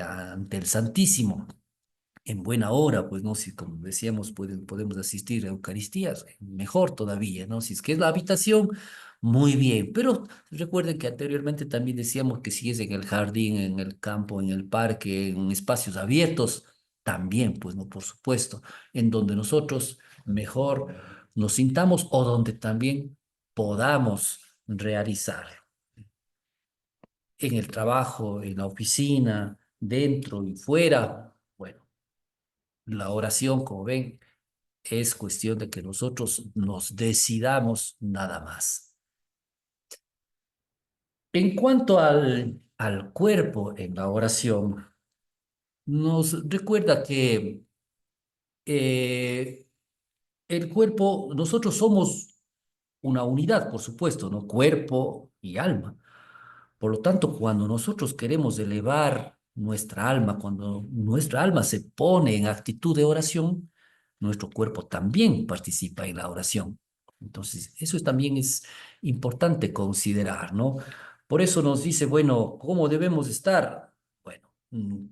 ante el Santísimo en buena hora, pues, ¿no? Si, como decíamos, podemos asistir a Eucaristías, mejor todavía, ¿no? Si es que es la habitación, muy bien. Pero recuerden que anteriormente también decíamos que si es en el jardín, en el campo, en el parque, en espacios abiertos, también, pues, ¿no? Por supuesto, en donde nosotros mejor nos sintamos o donde también podamos realizar en el trabajo, en la oficina, dentro y fuera. Bueno, la oración, como ven, es cuestión de que nosotros nos decidamos nada más. En cuanto al cuerpo en la oración, nos recuerda que eh, el cuerpo, nosotros somos una unidad, por supuesto, ¿no? Cuerpo y alma. Por lo tanto, cuando nosotros queremos elevar nuestra alma, cuando nuestra alma se pone en actitud de oración, nuestro cuerpo también participa en la oración. Entonces, también es importante considerar, ¿no? Por eso nos dice, bueno, ¿cómo debemos estar? Bueno,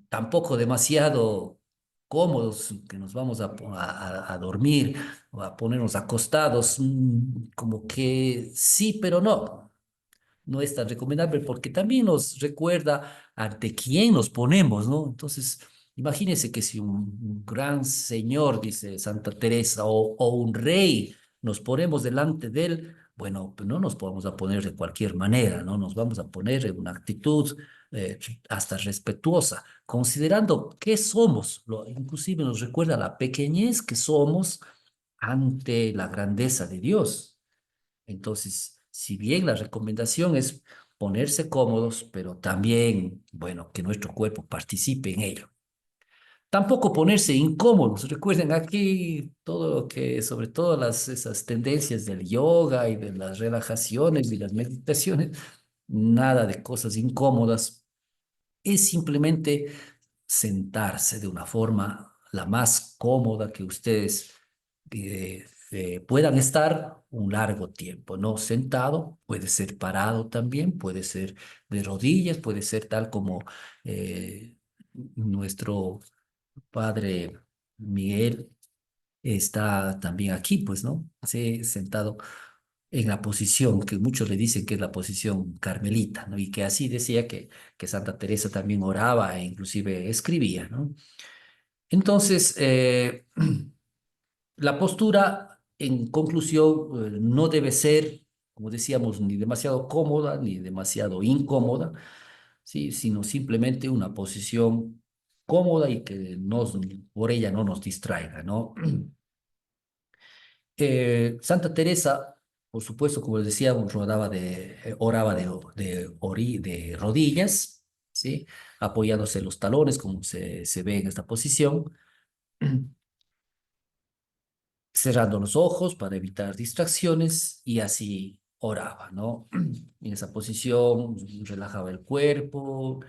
tampoco demasiado cómodos, que nos vamos a dormir o a ponernos acostados, como que sí, pero no. No es tan recomendable porque también nos recuerda ante quién nos ponemos, ¿no? Entonces, imagínense que si un gran señor, dice Santa Teresa, o un rey, nos ponemos delante de él, bueno, pues no nos podemos a poner de cualquier manera, ¿no? Nos vamos a poner en una actitud hasta respetuosa, considerando qué somos. Inclusive nos recuerda la pequeñez que somos ante la grandeza de Dios. Entonces, si bien la recomendación es ponerse cómodos, pero también, bueno, que nuestro cuerpo participe en ello. Tampoco ponerse incómodos. Recuerden aquí todo lo que, sobre todo esas tendencias del yoga y de las relajaciones y las meditaciones, nada de cosas incómodas. Es simplemente sentarse de una forma la más cómoda que ustedes puedan estar un largo tiempo, no sentado, puede ser parado también, puede ser de rodillas, puede ser tal como nuestro padre Miguel está también aquí, pues, ¿no? Sí, sentado en la posición que muchos le dicen que es la posición carmelita, ¿no? Y que así decía que Santa Teresa también oraba e inclusive escribía, ¿no? Entonces, la postura, en conclusión, no debe ser, como decíamos, ni demasiado cómoda ni demasiado incómoda, ¿sí? Sino simplemente una posición cómoda y que por ella no nos distraiga, ¿no? Santa Teresa, por supuesto, como les decíamos, oraba de rodillas, ¿sí? Apoyándose en los talones, como se ve en esta posición, cerrando los ojos para evitar distracciones y así oraba, ¿no? En esa posición relajaba el cuerpo.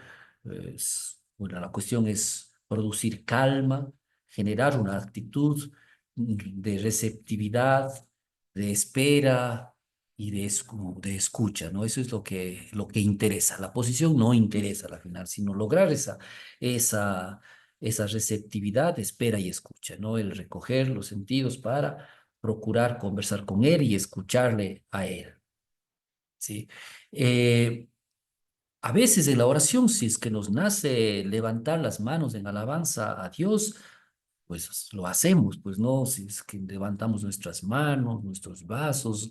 Bueno, la cuestión es producir calma, generar una actitud de receptividad, de espera y de escucha, ¿no? Eso es lo que interesa. La posición no interesa al final, sino lograr esa, esa receptividad, espera y escucha, ¿no? El recoger los sentidos para procurar conversar con él y escucharle a él, ¿sí? Eh, a veces en la oración, si es que nos nace levantar las manos en alabanza a Dios, pues lo hacemos, pues no, si es que levantamos nuestras manos, nuestros vasos.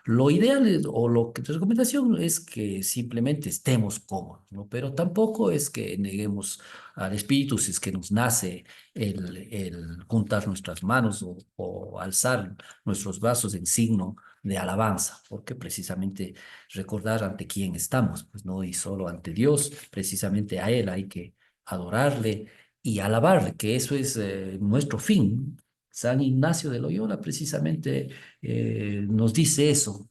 Lo ideal o lo que recomendación es que simplemente estemos cómodos, ¿no? Pero tampoco es que neguemos al espíritu si es que nos nace el juntar nuestras manos o alzar nuestros brazos en signo de alabanza, porque precisamente recordar ante quién estamos, pues no, y solo ante Dios, precisamente a Él hay que adorarle y alabarle, que eso es nuestro fin. San Ignacio de Loyola precisamente nos dice eso,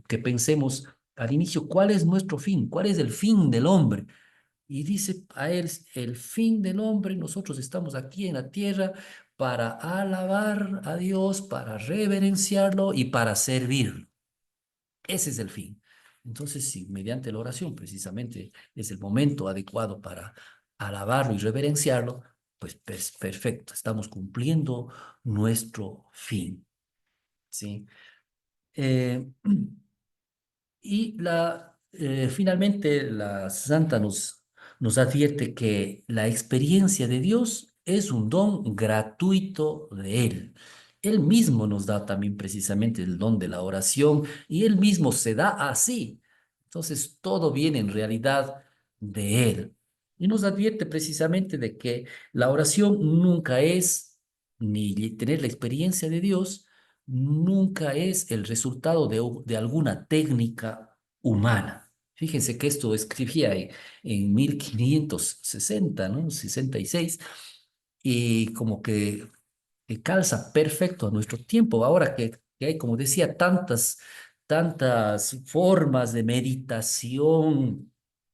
que pensemos al inicio cuál es nuestro fin, cuál es el fin del hombre. Y dice a él, el fin del hombre, nosotros estamos aquí en la tierra para alabar a Dios, para reverenciarlo y para servirlo. Ese es el fin. Entonces, si mediante la oración precisamente es el momento adecuado para alabarlo y reverenciarlo, pues perfecto, estamos cumpliendo nuestro fin, ¿sí? Eh, y finalmente la santa nos advierte que la experiencia de Dios es un don gratuito de Él. Él mismo nos da también precisamente el don de la oración y Él mismo se da así. Entonces todo viene en realidad de Él. Y nos advierte precisamente de que la oración nunca es, ni tener la experiencia de Dios, nunca es el resultado de alguna técnica humana. Fíjense que esto escribía en 1560, ¿no? 66, y como que calza perfecto a nuestro tiempo. Ahora que hay, como decía, tantas formas de meditación,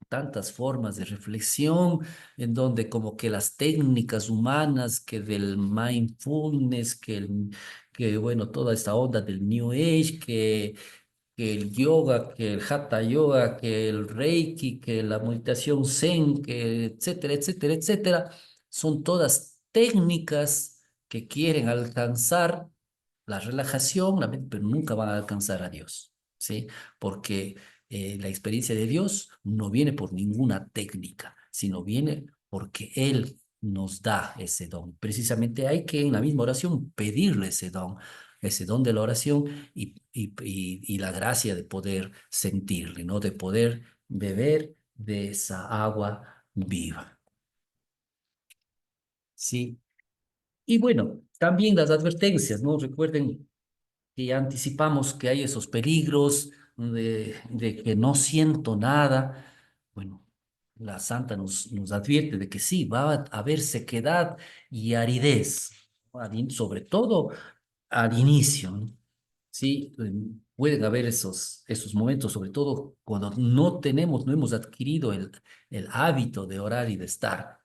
tantas formas de reflexión, en donde como que las técnicas humanas, que del mindfulness, que bueno, toda esta onda del New Age, que el yoga, que el hatha yoga, que el reiki, que la meditación zen, que etcétera, etcétera, etcétera, son todas técnicas que quieren alcanzar la relajación, la mente, pero nunca van a alcanzar a Dios, ¿sí? Porque la experiencia de Dios no viene por ninguna técnica, sino viene porque Él nos da ese don. Precisamente hay que en la misma oración pedirle ese don de la oración y la gracia de poder sentirle, ¿no? De poder beber de esa agua viva, ¿sí? Y bueno, también las advertencias, ¿no? Recuerden que ya anticipamos que hay esos peligros de que no siento nada. Bueno, la santa nos advierte de que sí, va a haber sequedad y aridez, sobre todo al inicio, ¿no? Sí, pueden haber esos momentos, sobre todo cuando no hemos adquirido el hábito de orar y de estar.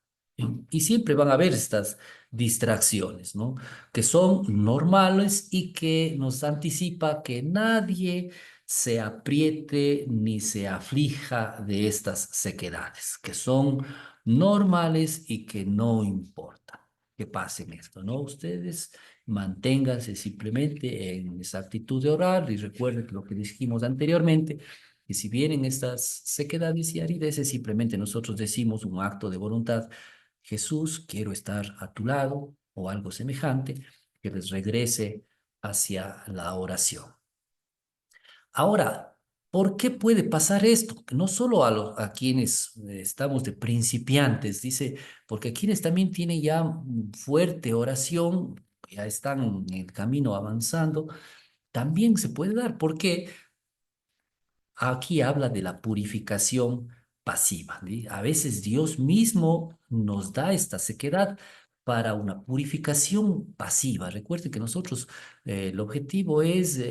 Y siempre van a haber estas distracciones, ¿no? Que son normales y que nos anticipa que nadie se apriete ni se aflija de estas sequedades, que son normales y que no importa que pasen esto, ¿no? Ustedes manténganse simplemente en esa actitud de orar y recuerden lo que dijimos anteriormente, que si vienen estas sequedades y arideces, simplemente nosotros decimos un acto de voluntad: Jesús, quiero estar a tu lado o algo semejante, que les regrese hacia la oración. Ahora, ¿por qué puede pasar esto? Que no solo a quienes estamos de principiantes, dice, porque quienes también tienen ya fuerte oración, ya están en el camino avanzando, también se puede dar. ¿Por qué? Aquí habla de la purificación pasiva, ¿sí? A veces Dios mismo nos da esta sequedad para una purificación pasiva. Recuerden que nosotros, el objetivo es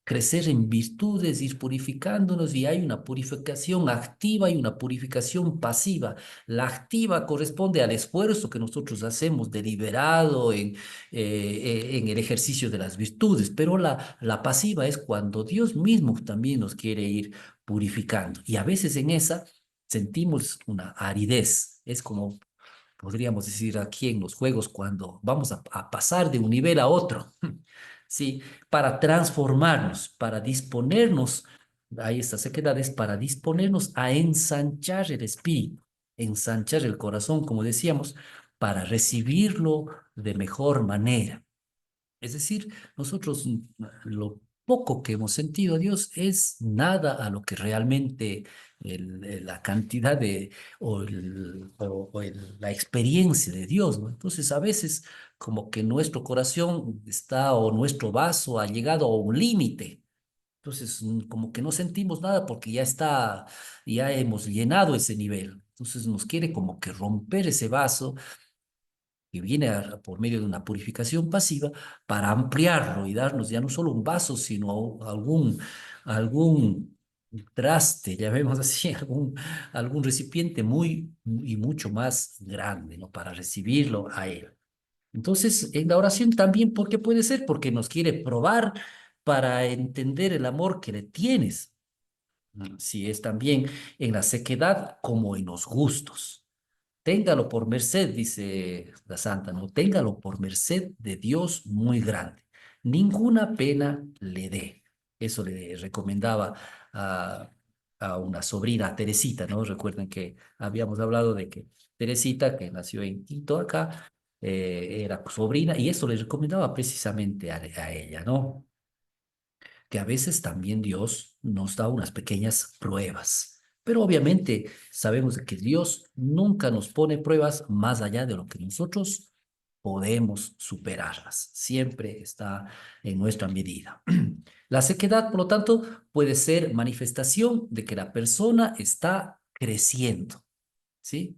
crecer en virtudes, ir purificándonos, y hay una purificación activa y una purificación pasiva. La activa corresponde al esfuerzo que nosotros hacemos deliberado en el ejercicio de las virtudes, pero la pasiva es cuando Dios mismo también nos quiere ir purificando. Y a veces en esa sentimos una aridez. Es como podríamos decir aquí en los juegos cuando vamos a pasar de un nivel a otro. Sí, para transformarnos, para disponernos, hay estas sequedades para disponernos a ensanchar el espíritu, ensanchar el corazón, como decíamos, para recibirlo de mejor manera. Es decir, nosotros lo poco que hemos sentido a Dios es nada a lo que realmente la cantidad de la experiencia de Dios, ¿no? Entonces a veces como que nuestro corazón está o nuestro vaso ha llegado a un límite. Entonces como que no sentimos nada porque ya está, ya hemos llenado ese nivel. Entonces nos quiere como que romper ese vaso que viene por medio de una purificación pasiva para ampliarlo y darnos ya no solo un vaso, sino algún traste, llamémoslo así, algún recipiente muy y mucho más grande, ¿no? Para recibirlo a Él. Entonces, en la oración también, ¿por qué puede ser? Porque nos quiere probar para entender el amor que le tienes. Si es también en la sequedad como en los gustos. Téngalo por merced, dice la santa, ¿no? Téngalo por merced de Dios muy grande. Ninguna pena le dé. Eso le recomendaba a, a una sobrina, Teresita, ¿no? Recuerden que habíamos hablado de que Teresita, que nació en Quito acá, era sobrina y eso le recomendaba precisamente a ella, ¿no? Que a veces también Dios nos da unas pequeñas pruebas. Pero obviamente sabemos que Dios nunca nos pone pruebas más allá de lo que nosotros podemos superarlas. Siempre está en nuestra medida. La sequedad, por lo tanto, puede ser manifestación de que la persona está creciendo, ¿sí?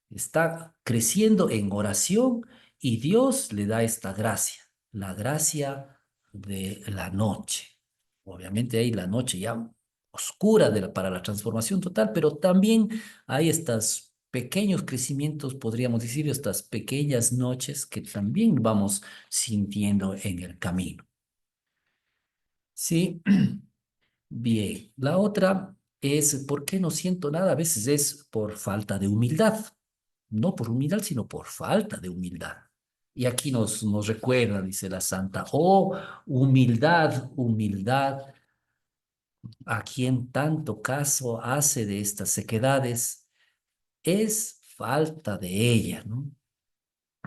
Está creciendo en oración y Dios le da esta gracia, la gracia de la noche. Obviamente hay la noche ya oscura para la transformación total, pero también hay estos pequeños crecimientos, podríamos decir, estas pequeñas noches que también vamos sintiendo en el camino. Sí, bien. La otra es, ¿por qué no siento nada? A veces es por falta de humildad. No por humildad, sino por falta de humildad. Y aquí nos recuerda, dice la santa, oh, humildad, humildad, a quien tanto caso hace de estas sequedades, es falta de ella, ¿no?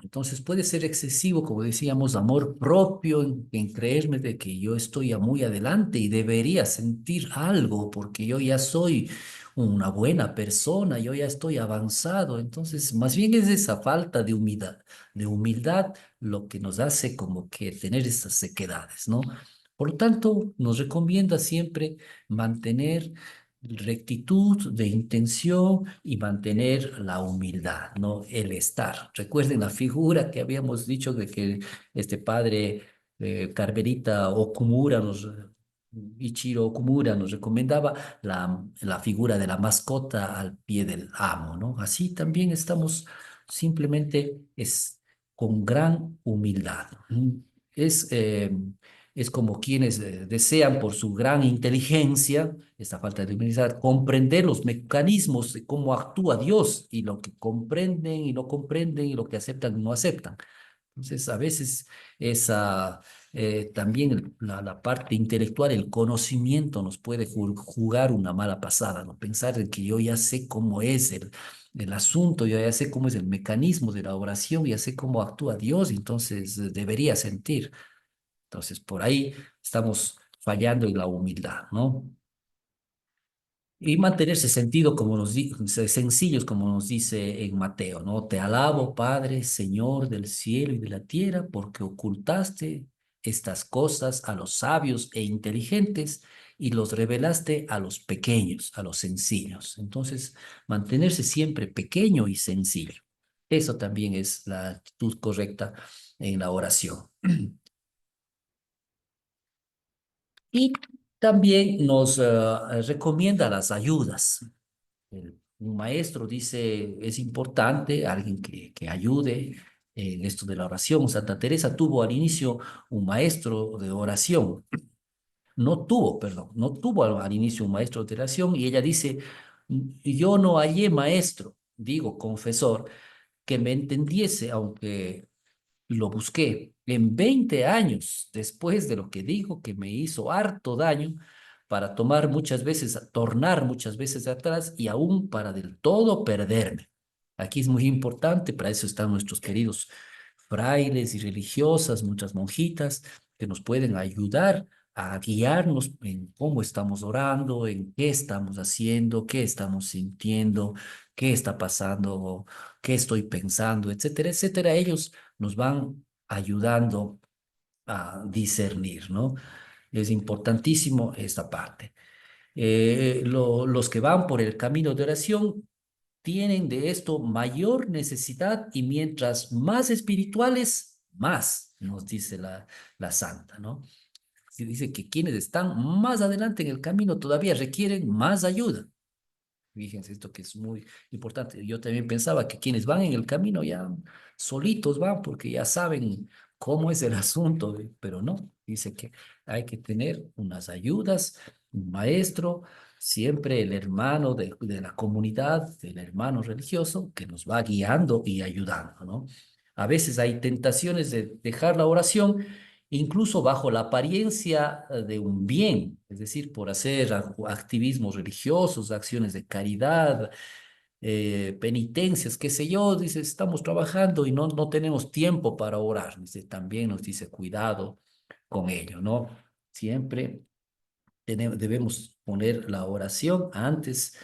Entonces puede ser excesivo, como decíamos, amor propio en creerme de que yo estoy ya muy adelante y debería sentir algo porque yo ya soy una buena persona, yo ya estoy avanzado. Entonces, más bien es esa falta de humildad lo que nos hace como que tener estas sequedades, ¿no? Por lo tanto, nos recomienda siempre mantener rectitud de intención y mantener la humildad, ¿no? El estar. Recuerden la figura que habíamos dicho de que este padre Carmelita Okumura Ichiro Okumura nos recomendaba la figura de la mascota al pie del amo, ¿no? Así también estamos simplemente con gran humildad. Es, eh, es como quienes desean por su gran inteligencia, esta falta de humildad, comprender los mecanismos de cómo actúa Dios y lo que comprenden y no comprenden y lo que aceptan y no aceptan. Entonces, a veces esa, también la parte intelectual, el conocimiento nos puede jugar una mala pasada, ¿no? Pensar en que yo ya sé cómo es el asunto, yo ya sé cómo es el mecanismo de la oración, ya sé cómo actúa Dios, entonces debería sentir. Entonces, por ahí estamos fallando en la humildad, ¿no? Y mantenerse sentido como sencillos, como nos dice en Mateo, ¿no? Te alabo, Padre, Señor del cielo y de la tierra, porque ocultaste estas cosas a los sabios e inteligentes y los revelaste a los pequeños, a los sencillos. Entonces, mantenerse siempre pequeño y sencillo. Eso también es la actitud correcta en la oración. Y también nos recomienda las ayudas. Un maestro dice, es importante alguien que ayude en esto de la oración. Santa Teresa tuvo al inicio un maestro de oración. No tuvo, perdón, no tuvo al inicio un maestro de oración y ella dice, yo no hallé maestro, digo, confesor, que me entendiese, aunque lo busqué en 20 años después de lo que digo que me hizo harto daño para tomar muchas veces, tornar muchas veces atrás y aún para del todo perderme. Aquí es muy importante, para eso están nuestros queridos frailes y religiosas, muchas monjitas, que nos pueden ayudar a guiarnos en cómo estamos orando, en qué estamos haciendo, qué estamos sintiendo, qué está pasando, qué estoy pensando, etcétera, etcétera. Ellos nos van ayudando a discernir, ¿no? Es importantísimo esta parte. Los que van por el camino de oración tienen de esto mayor necesidad y mientras más espirituales, más, nos dice la santa, ¿no? Se dice que quienes están más adelante en el camino todavía requieren más ayuda. Fíjense esto que es muy importante. Yo también pensaba que quienes van en el camino ya solitos van porque ya saben cómo es el asunto, pero no, dice que hay que tener unas ayudas, un maestro, siempre el hermano de la comunidad, el hermano religioso que nos va guiando y ayudando, ¿no? A veces hay tentaciones de dejar la oración incluso bajo la apariencia de un bien, es decir, por hacer activismos religiosos, acciones de caridad, penitencias, qué sé yo, dice, estamos trabajando y no tenemos tiempo para orar. Dice, también nos dice, cuidado con ello, ¿no? Siempre debemos poner la oración antes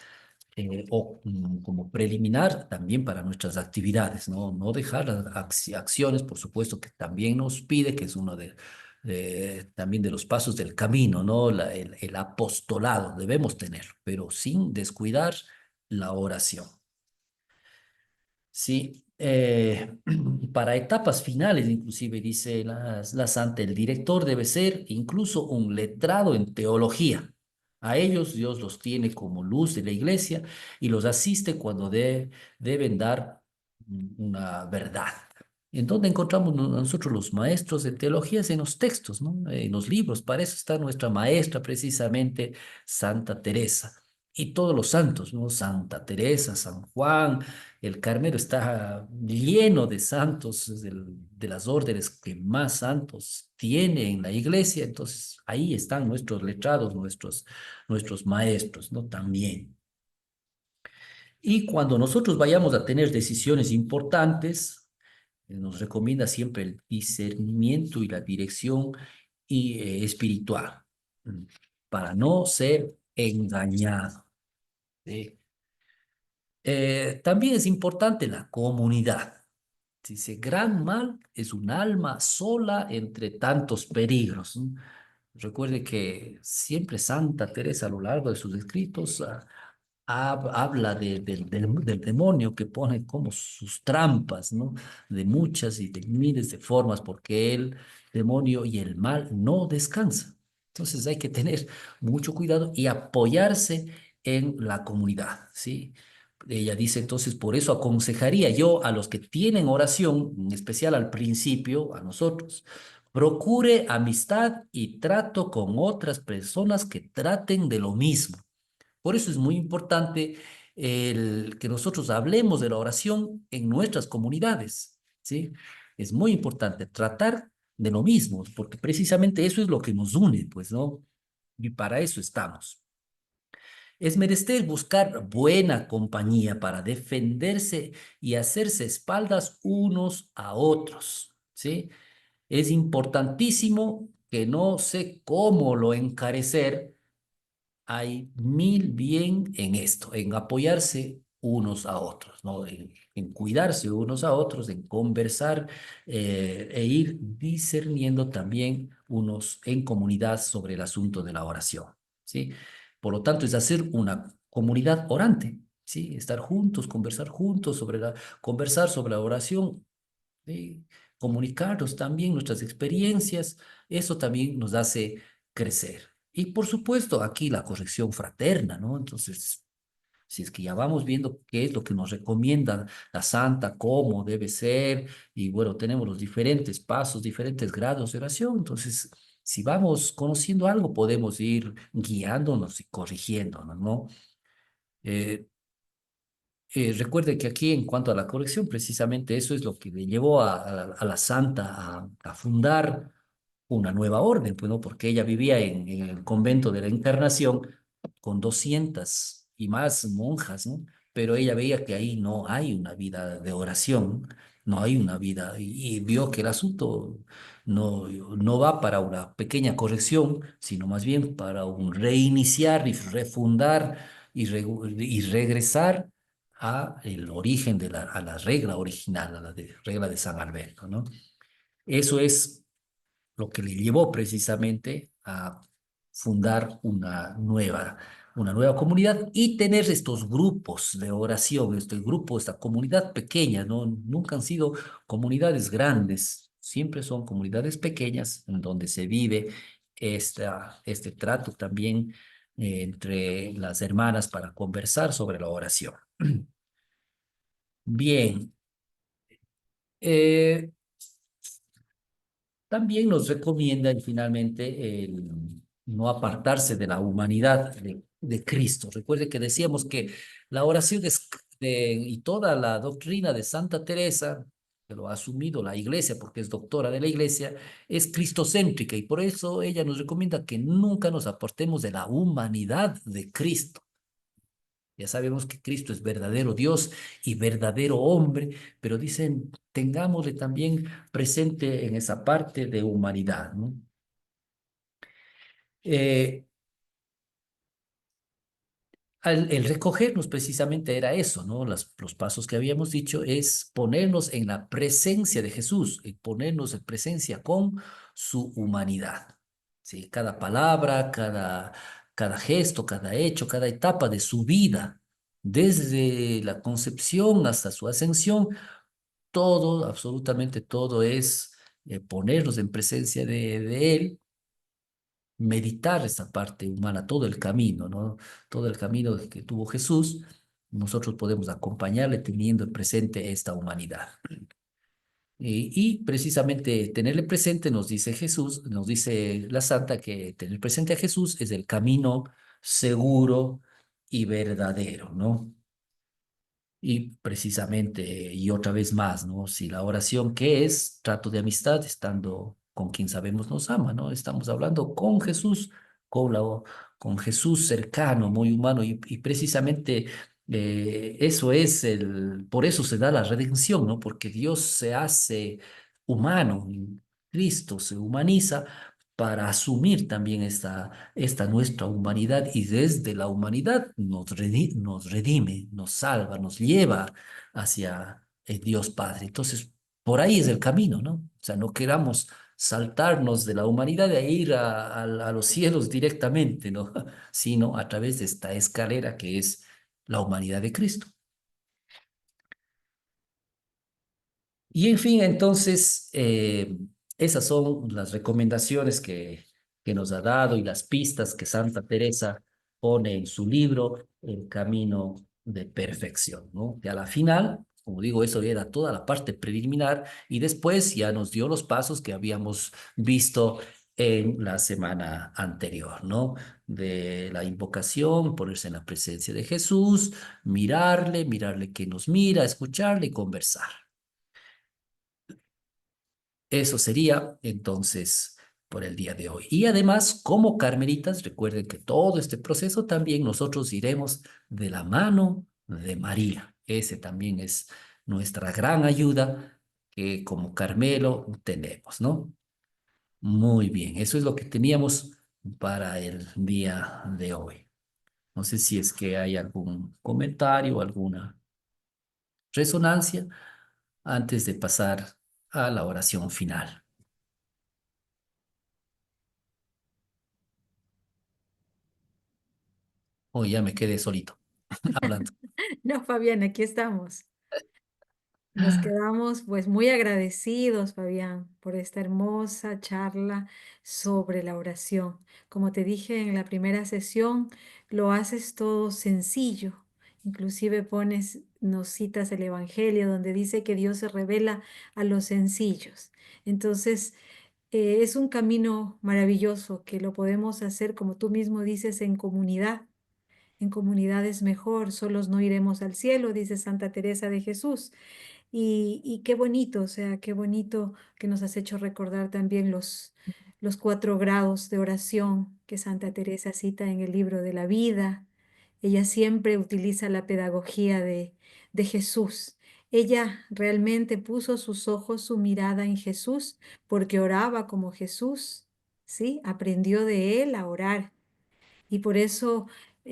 como preliminar también para nuestras actividades, ¿no? No dejar las acciones, por supuesto, que también nos pide, que es uno también de los pasos del camino, ¿no? El apostolado debemos tenerlo, pero sin descuidar la oración. Sí, para etapas finales, inclusive dice la santa, el director debe ser incluso un letrado en teología. A ellos Dios los tiene como luz de la iglesia y los asiste cuando deben dar una verdad. ¿En dónde encontramos nosotros los maestros de teología? Es en los textos, ¿no? En los libros. Para eso está nuestra maestra, precisamente, Santa Teresa. Y todos los santos, ¿no? Santa Teresa, San Juan. El Carmelo está lleno de santos, es de las órdenes que más santos tiene en la iglesia, entonces ahí están nuestros letrados, nuestros maestros, ¿no? También. Y cuando nosotros vayamos a tener decisiones importantes, nos recomienda siempre el discernimiento y la dirección espiritual, mm, para no ser engañado. ¿Sí? También es importante la comunidad. Dice, gran mal es un alma sola entre tantos peligros, ¿no? Recuerde que siempre Santa Teresa a lo largo de sus escritos habla del demonio que pone como sus trampas, ¿no? De muchas y de miles de formas, porque el demonio y el mal no descansan. Entonces hay que tener mucho cuidado y apoyarse en la comunidad, ¿sí? Ella dice entonces, por eso aconsejaría yo a los que tienen oración, en especial al principio, a nosotros, procure amistad y trato con otras personas que traten de lo mismo. Por eso es muy importante el que nosotros hablemos de la oración en nuestras comunidades, ¿sí? Es muy importante tratar de lo mismo, porque precisamente eso es lo que nos une, pues, ¿no? Y para eso estamos. Es menester buscar buena compañía para defenderse y hacerse espaldas unos a otros, ¿sí? Es importantísimo que no sé cómo lo encarecer. Hay mil bien en esto, en apoyarse unos a otros, ¿no? En cuidarse unos a otros, en conversar e ir discerniendo también unos en comunidad sobre el asunto de la oración, ¿sí? Por lo tanto, es hacer una comunidad orante, ¿sí? Estar juntos, conversar juntos conversar sobre la oración, ¿sí? Comunicarnos también nuestras experiencias, eso también nos hace crecer. Y por supuesto, aquí la corrección fraterna, ¿no? Entonces, si es que ya vamos viendo qué es lo que nos recomienda la santa, cómo debe ser, y bueno, tenemos los diferentes pasos, diferentes grados de oración, entonces, si vamos conociendo algo, podemos ir guiándonos y corrigiéndonos, ¿no? Eh, recuerde que aquí, en cuanto a la corrección, precisamente eso es lo que le llevó a la santa a fundar una nueva orden, pues, ¿no? Porque ella vivía en el convento de la Encarnación con 200 y más monjas, ¿no? pero ella veía que ahí no hay una vida de oración, no hay una vida, y vio que el asunto no va para una pequeña corrección, sino más bien para un reiniciar y refundar y regresar a el origen a la regla original, a la regla de San Alberto, ¿no? Eso es lo que le llevó precisamente a fundar una nueva comunidad y tener estos grupos de oración, este grupo, esta comunidad pequeña, ¿no? Nunca han sido comunidades grandes, siempre son comunidades pequeñas en donde se vive este trato también entre las hermanas para conversar sobre la oración. Bien, eh, también nos recomienda finalmente el no apartarse de la humanidad de Cristo. Recuerde que decíamos que la oración y toda la doctrina de Santa Teresa, que lo ha asumido la Iglesia porque es doctora de la Iglesia, es cristocéntrica y por eso ella nos recomienda que nunca nos apartemos de la humanidad de Cristo. Ya sabemos que Cristo es verdadero Dios y verdadero hombre, pero dicen, tengámosle también presente en esa parte de humanidad, ¿no? Eh, el recogernos precisamente era eso, ¿no? Los pasos que habíamos dicho es ponernos en la presencia de Jesús, y ponernos en presencia con su humanidad. ¿Sí? Cada palabra, cada gesto, cada hecho, cada etapa de su vida, desde la concepción hasta su ascensión, todo, absolutamente todo es ponernos en presencia de Él, meditar esa parte humana, todo el camino, ¿no? Todo el camino que tuvo Jesús, nosotros podemos acompañarle teniendo presente esta humanidad. Y precisamente tenerle presente, nos dice Jesús, nos dice la Santa, que tener presente a Jesús es el camino seguro y verdadero, ¿no? Y precisamente, y otra vez más, ¿no? Si la oración, ¿qué es? Trato de amistad, estando con quien sabemos nos ama, ¿no? Estamos hablando con Jesús, con Jesús cercano, muy humano, y precisamente eso es por eso se da la redención, ¿no? Porque Dios se hace humano, Cristo se humaniza para asumir también esta nuestra humanidad y desde la humanidad nos redime, nos salva, nos lleva hacia el Dios Padre. Entonces, por ahí es el camino, ¿no? O sea, no queramos saltarnos de la humanidad e ir a los cielos directamente, ¿no? Sino a través de esta escalera que es la humanidad de Cristo. Y en fin, entonces, esas son las recomendaciones que nos ha dado y las pistas que Santa Teresa pone en su libro, El Camino de Perfección, ¿no? Que a la final, como digo, eso era toda la parte preliminar y después ya nos dio los pasos que habíamos visto en la semana anterior, ¿no? De la invocación, ponerse en la presencia de Jesús, mirarle que nos mira, escucharle y conversar. Eso sería entonces por el día de hoy. Y además, como carmelitas, recuerden que todo este proceso también nosotros iremos de la mano de María. Ese también es nuestra gran ayuda que como Carmelo tenemos, ¿no? Muy bien, eso es lo que teníamos para el día de hoy. No sé si es que hay algún comentario, alguna resonancia antes de pasar a la oración final. Hoy ya me quedé solito hablando. No, Fabián, aquí estamos. Nos quedamos pues muy agradecidos, Fabián, por esta hermosa charla sobre la oración. Como te dije en la primera sesión, lo haces todo sencillo. Inclusive nos citas el Evangelio donde dice que Dios se revela a los sencillos. Entonces, es un camino maravilloso que lo podemos hacer, como tú mismo dices, en comunidad. En comunidad es mejor, solos no iremos al cielo, dice Santa Teresa de Jesús. Y qué bonito, o sea, qué bonito que nos has hecho recordar también los 4 grados de oración que Santa Teresa cita en el libro de la vida. Ella siempre utiliza la pedagogía de Jesús. Ella realmente puso sus ojos, su mirada en Jesús, porque oraba como Jesús, ¿sí? Aprendió de él a orar. Y por eso,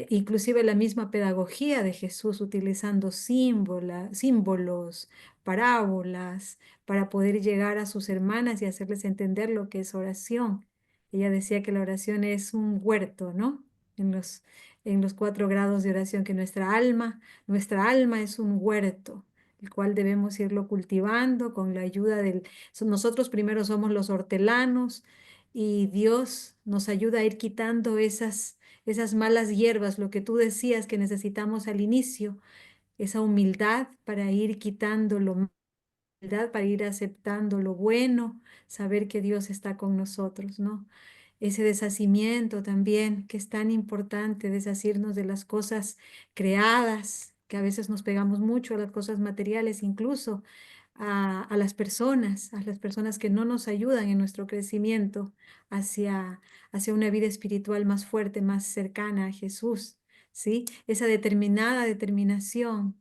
inclusive la misma pedagogía de Jesús, utilizando símbolos, parábolas, para poder llegar a sus hermanas y hacerles entender lo que es oración. Ella decía que la oración es un huerto, ¿no? En los 4 grados de oración, que nuestra alma es un huerto, el cual debemos irlo cultivando con la ayuda nosotros primero somos los hortelanos y Dios nos ayuda a ir quitando esas malas hierbas, lo que tú decías que necesitamos al inicio, esa humildad para ir quitando para ir aceptando lo bueno, saber que Dios está con nosotros, ¿no? Ese deshacimiento también, que es tan importante, deshacernos de las cosas creadas, que a veces nos pegamos mucho a las cosas materiales, incluso a las personas que no nos ayudan en nuestro crecimiento hacia, hacia una vida espiritual más fuerte, más cercana a Jesús, ¿sí? Esa determinada determinación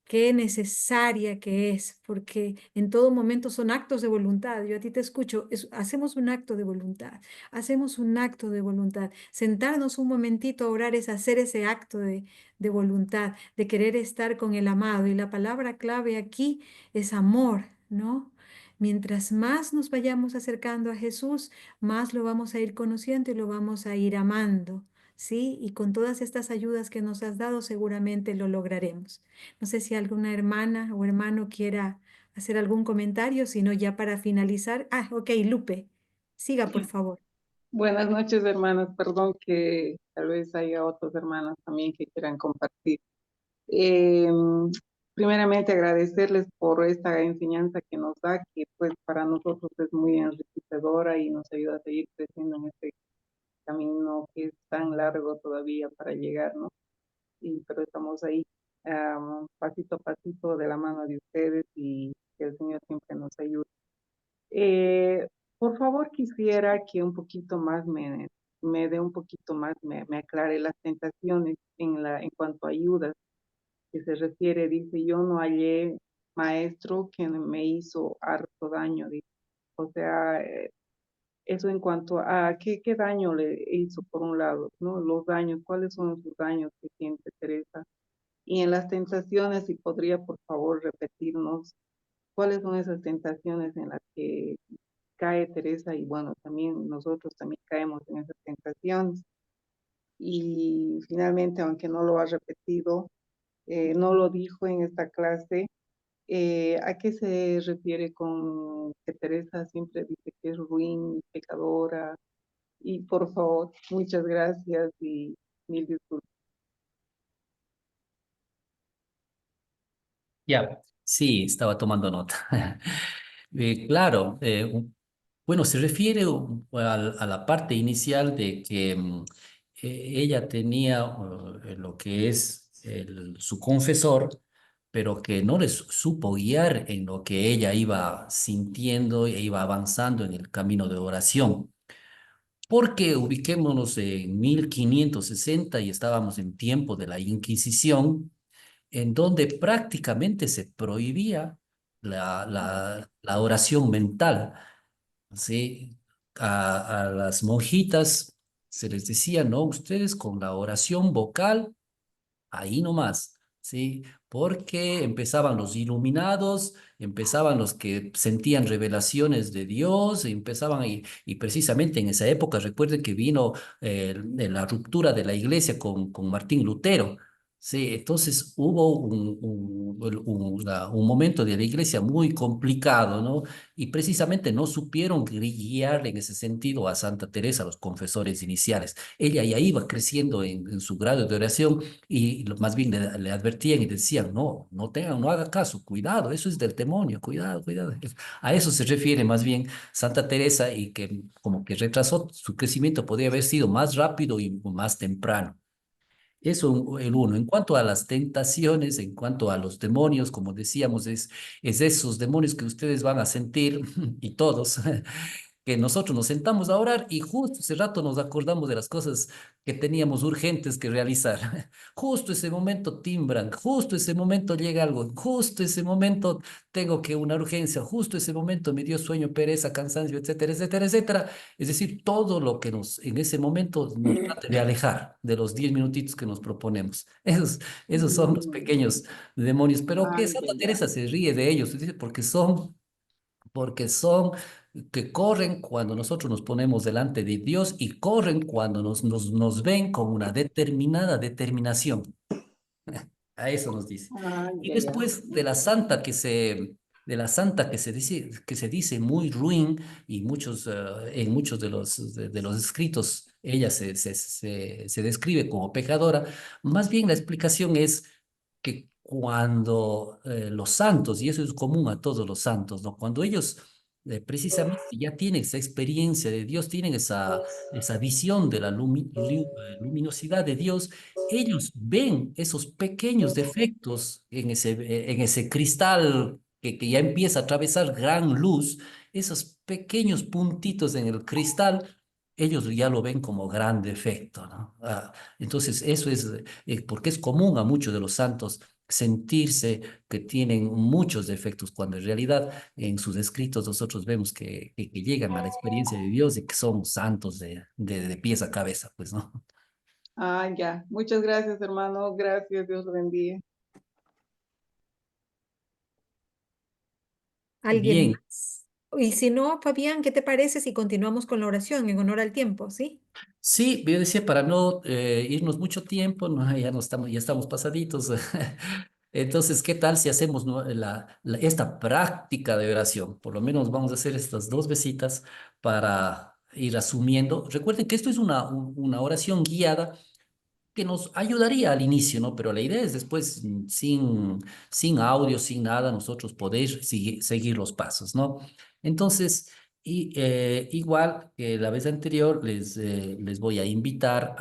qué necesaria que es, porque en todo momento son actos de voluntad. Yo a ti te escucho, hacemos un acto de voluntad, hacemos un acto de voluntad. Sentarnos un momentito a orar es hacer ese acto de voluntad, de querer estar con el amado. Y la palabra clave aquí es amor, ¿no? Mientras más nos vayamos acercando a Jesús, más lo vamos a ir conociendo y lo vamos a ir amando, ¿sí? Y con todas estas ayudas que nos has dado, seguramente lo lograremos. No sé si alguna hermana o hermano quiera hacer algún comentario, sino ya para finalizar. Ah, ok, Lupe, siga por favor. Buenas noches, hermanas. Perdón que tal vez haya otros hermanos también que quieran compartir. Eh, Primeramente, agradecerles por esta enseñanza que nos da, que pues para nosotros es muy enriquecedora y nos ayuda a seguir creciendo en este camino que es tan largo todavía para llegar, ¿no? Pero estamos ahí, pasito a pasito de la mano de ustedes y que el Señor siempre nos ayude. Eh, por favor, quisiera que un poquito más me dé un poquito más, me aclare las tentaciones en cuanto a ayudas, que se refiere, dice, yo no hallé maestro que me hizo harto daño, dice. O sea, eso en cuanto a qué daño le hizo por un lado, ¿no? Los daños, ¿cuáles son sus daños que siente Teresa? Y en las tentaciones, si podría, por favor, repetirnos cuáles son esas tentaciones en las que cae Teresa y bueno, también nosotros también caemos en esas tentaciones. Y finalmente, aunque no lo ha repetido, no lo dijo en esta clase, ¿a qué se refiere con que Teresa siempre dice que es ruin, pecadora? Y por favor, muchas gracias y mil disculpas. Ya, sí, estaba tomando nota. Claro, bueno, se refiere a la parte inicial de que ella tenía lo que es su confesor, pero que no les supo guiar en lo que ella iba sintiendo e iba avanzando en el camino de oración. Porque ubiquémonos en 1560 y estábamos en tiempo de la Inquisición, en donde prácticamente se prohibía la oración mental, ¿sí? A las monjitas se les decía, no, ustedes con la oración vocal ahí nomás, ¿sí? Porque empezaban los iluminados, empezaban los que sentían revelaciones de Dios, y precisamente en esa época, recuerden que vino la ruptura de la iglesia con Martín Lutero. Sí, entonces hubo un momento de la iglesia muy complicado, ¿no? Y precisamente no supieron guiarle en ese sentido a Santa Teresa, a los confesores iniciales. Ella ya iba creciendo en su grado de oración y más bien le advertían y decían, no, no haga caso, cuidado, eso es del demonio, cuidado, cuidado. A eso se refiere más bien Santa Teresa y que como que retrasó su crecimiento, podría haber sido más rápido y más temprano. Eso el uno. En cuanto a las tentaciones, en cuanto a los demonios, como decíamos, es esos demonios que ustedes van a sentir, y todos, que nosotros nos sentamos a orar y justo ese rato nos acordamos de las cosas que teníamos urgentes que realizar. Justo ese momento timbran, justo ese momento llega algo, justo ese momento tengo que una urgencia, justo ese momento me dio sueño, pereza, cansancio, etcétera, etcétera, etcétera. Es decir, todo lo que nos en ese momento nos trate de alejar de los 10 minutitos que nos proponemos. Esos son los Mm, pequeños demonios, pero que ay, Santa ya, ya. Teresa se ríe de ellos, dice, porque son que corren cuando nosotros nos ponemos delante de Dios y corren cuando nos ven con una determinada determinación. A eso nos dice. Ay, Y ya, ya. después de la santa que se dice muy ruin y en muchos de los escritos ella se describe como pecadora, más bien la explicación es que cuando los santos, y eso es común a todos los santos, ¿no? Cuando ellos precisamente ya tienen esa experiencia de Dios, tienen esa visión de la luminosidad de Dios, ellos ven esos pequeños defectos en ese cristal que ya empieza a atravesar gran luz, esos pequeños puntitos en el cristal, ellos ya lo ven como gran defecto, ¿no? Entonces, eso es porque es común a muchos de los santos sentirse que tienen muchos defectos, cuando en realidad en sus escritos nosotros vemos que llegan a la experiencia de Dios y que son santos de pies a cabeza, pues, ¿no? Ah, ya. Muchas gracias, hermano. Gracias. Dios lo bendiga. ¿Alguien Bien, más? Y si no, Fabián, ¿qué te parece si continuamos con la oración en honor al tiempo? ¿Sí? sí, yo decía para no irnos mucho tiempo, ¿no? Ya estamos pasaditos. Entonces, ¿qué tal si hacemos, ¿no? esta práctica de oración? Por lo menos vamos a hacer estas 2 visitas para ir asumiendo. Recuerden que esto es una oración guiada que nos ayudaría al inicio, ¿no? Pero la idea es después, sin audio, sin nada, nosotros poder seguir los pasos, ¿no? Entonces, igual que la vez anterior, les voy a invitar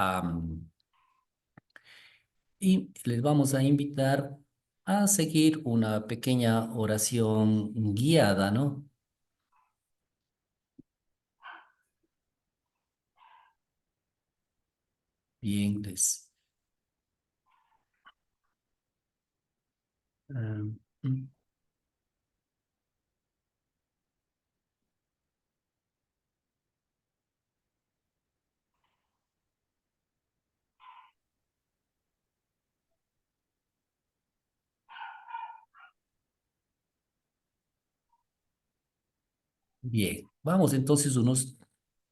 y les vamos a invitar a seguir una pequeña oración guiada, ¿no? Bien, ah, mm, bien, vamos entonces unos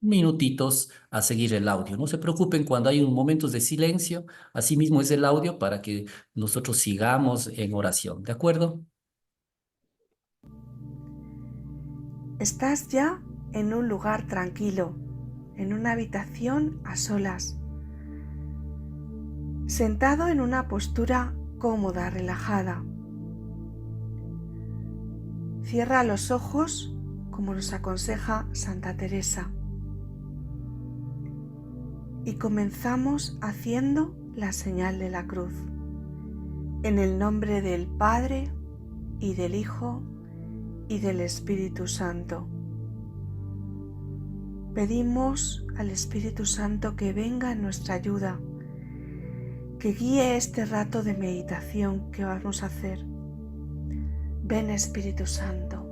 minutitos a seguir el audio. No se preocupen cuando hay un momentos de silencio, así mismo es el audio para que nosotros sigamos en oración, ¿de acuerdo? Estás ya en un lugar tranquilo, en una habitación a solas, sentado en una postura cómoda, relajada. Cierra los ojos como nos aconseja Santa Teresa. Y comenzamos haciendo la señal de la cruz. En el nombre del Padre, y del Hijo, y del Espíritu Santo. Pedimos al Espíritu Santo que venga en nuestra ayuda, que guíe este rato de meditación que vamos a hacer. Ven, Espíritu Santo,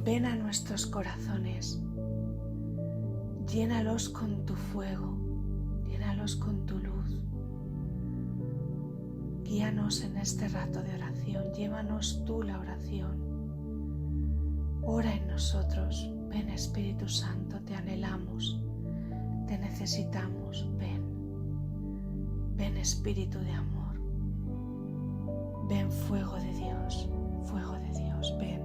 ven a nuestros corazones, llénalos con tu fuego, llénalos con tu luz. Guíanos en este rato de oración, llévanos tú la oración. Ora en nosotros, ven Espíritu Santo, te anhelamos, te necesitamos, ven. Ven Espíritu de amor, ven fuego de Dios, ven,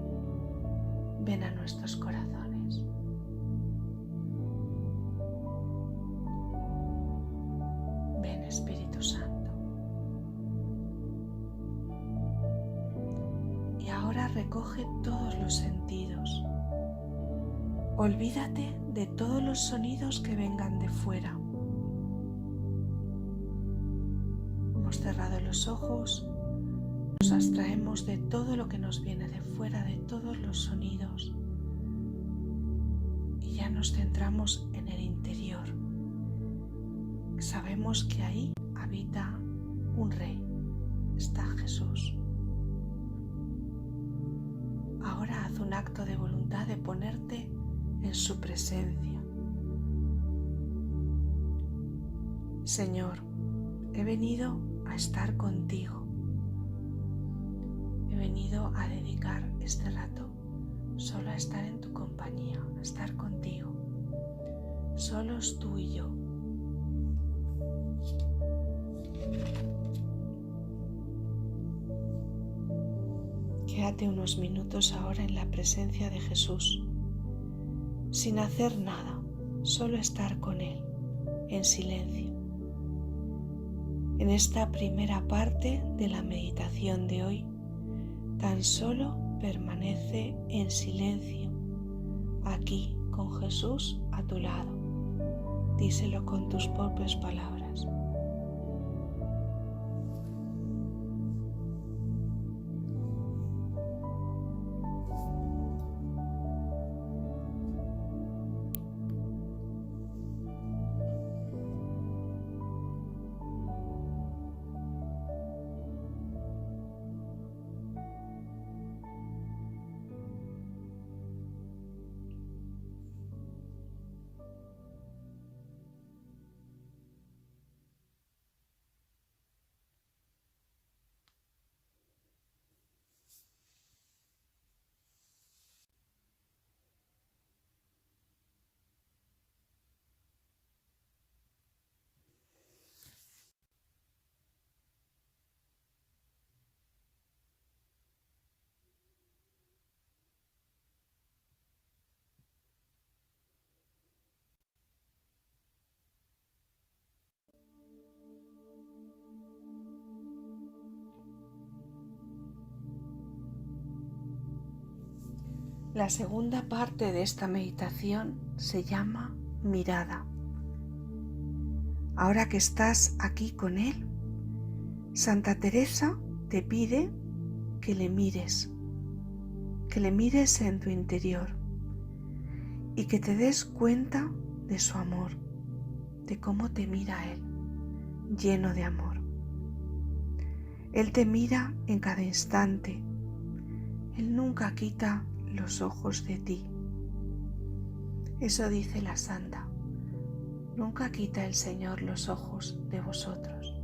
ven a nuestros corazones. Ven Espíritu Santo. Y ahora recoge todos los sentidos. Olvídate de todos los sonidos que vengan de fuera. Hemos cerrado los ojos, nos abstraemos de todo lo que nos viene de fuera, de todos los sonidos. Y ya nos centramos en el interior. Sabemos que ahí habita un rey, está Jesús. Ahora haz un acto de voluntad de ponerte en su presencia. Señor, he venido a estar contigo. He venido a dedicar este rato solo a estar en tu compañía, a estar contigo. Solos tú y yo. Quédate unos minutos ahora en la presencia de Jesús, sin hacer nada, solo estar con Él, en silencio. En esta primera parte de la meditación de hoy, tan solo permanece en silencio, aquí con Jesús a tu lado. Díselo con tus propias palabras. La segunda parte de esta meditación se llama mirada. Ahora que estás aquí con Él, Santa Teresa te pide que le mires en tu interior y que te des cuenta de su amor, de cómo te mira Él, lleno de amor. Él te mira en cada instante. Él nunca quita los ojos de ti. Eso dice la Santa. Nunca quita el Señor los ojos de vosotros.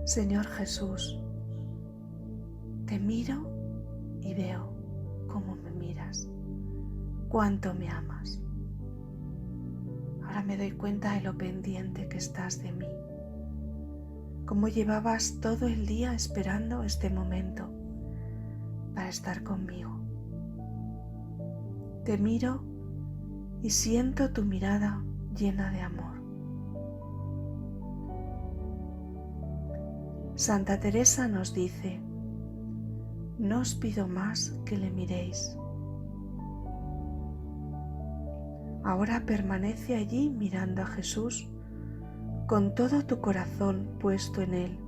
Señor Jesús, te miro y veo cómo me miras, cuánto me amas. Ahora me doy cuenta de lo pendiente que estás de mí, cómo llevabas todo el día esperando este momento para estar conmigo. Te miro y siento tu mirada llena de amor. Santa Teresa nos dice: no os pido más que le miréis. Ahora permanece allí mirando a Jesús con todo tu corazón puesto en Él.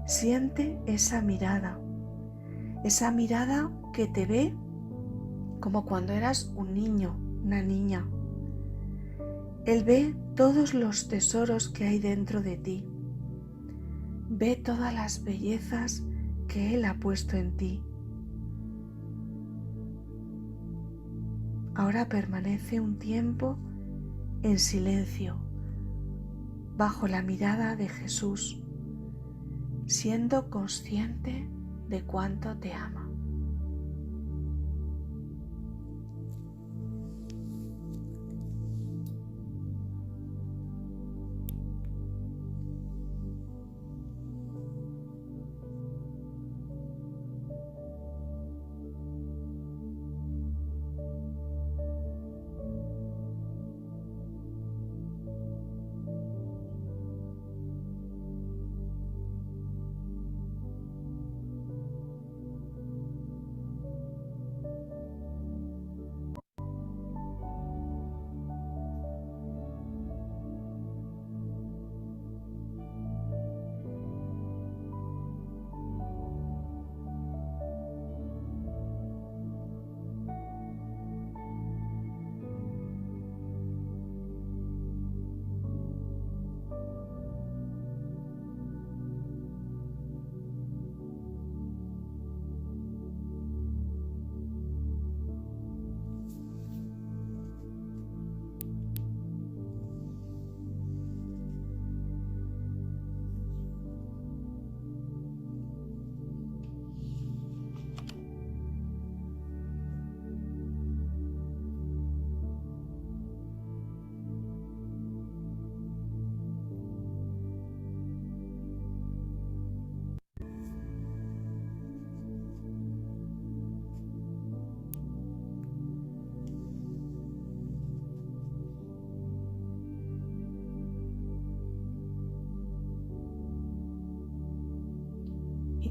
Siente esa mirada que te ve como cuando eras un niño, una niña. Él ve todos los tesoros que hay dentro de ti. Ve todas las bellezas que Él ha puesto en ti. Ahora permanece un tiempo en silencio, bajo la mirada de Jesús, siendo consciente de cuánto te ama.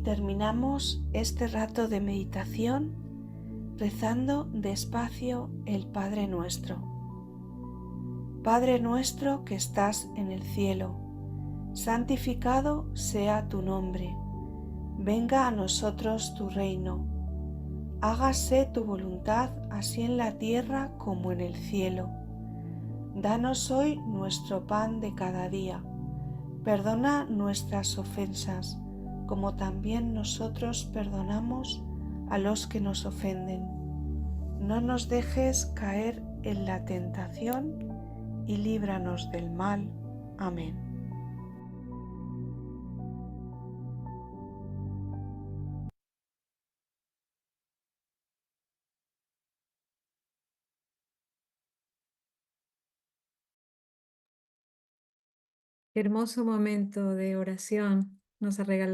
terminamos este rato de meditación rezando despacio el Padre Nuestro. Padre nuestro que estás en el cielo, santificado sea tu nombre. Venga a nosotros tu reino. Hágase tu voluntad así en la tierra como en el cielo. Danos hoy nuestro pan de cada día. Perdona nuestras ofensas, como también nosotros perdonamos a los que nos ofenden. No nos dejes caer en la tentación y líbranos del mal. Amén. Qué hermoso momento de oración nos ha regalado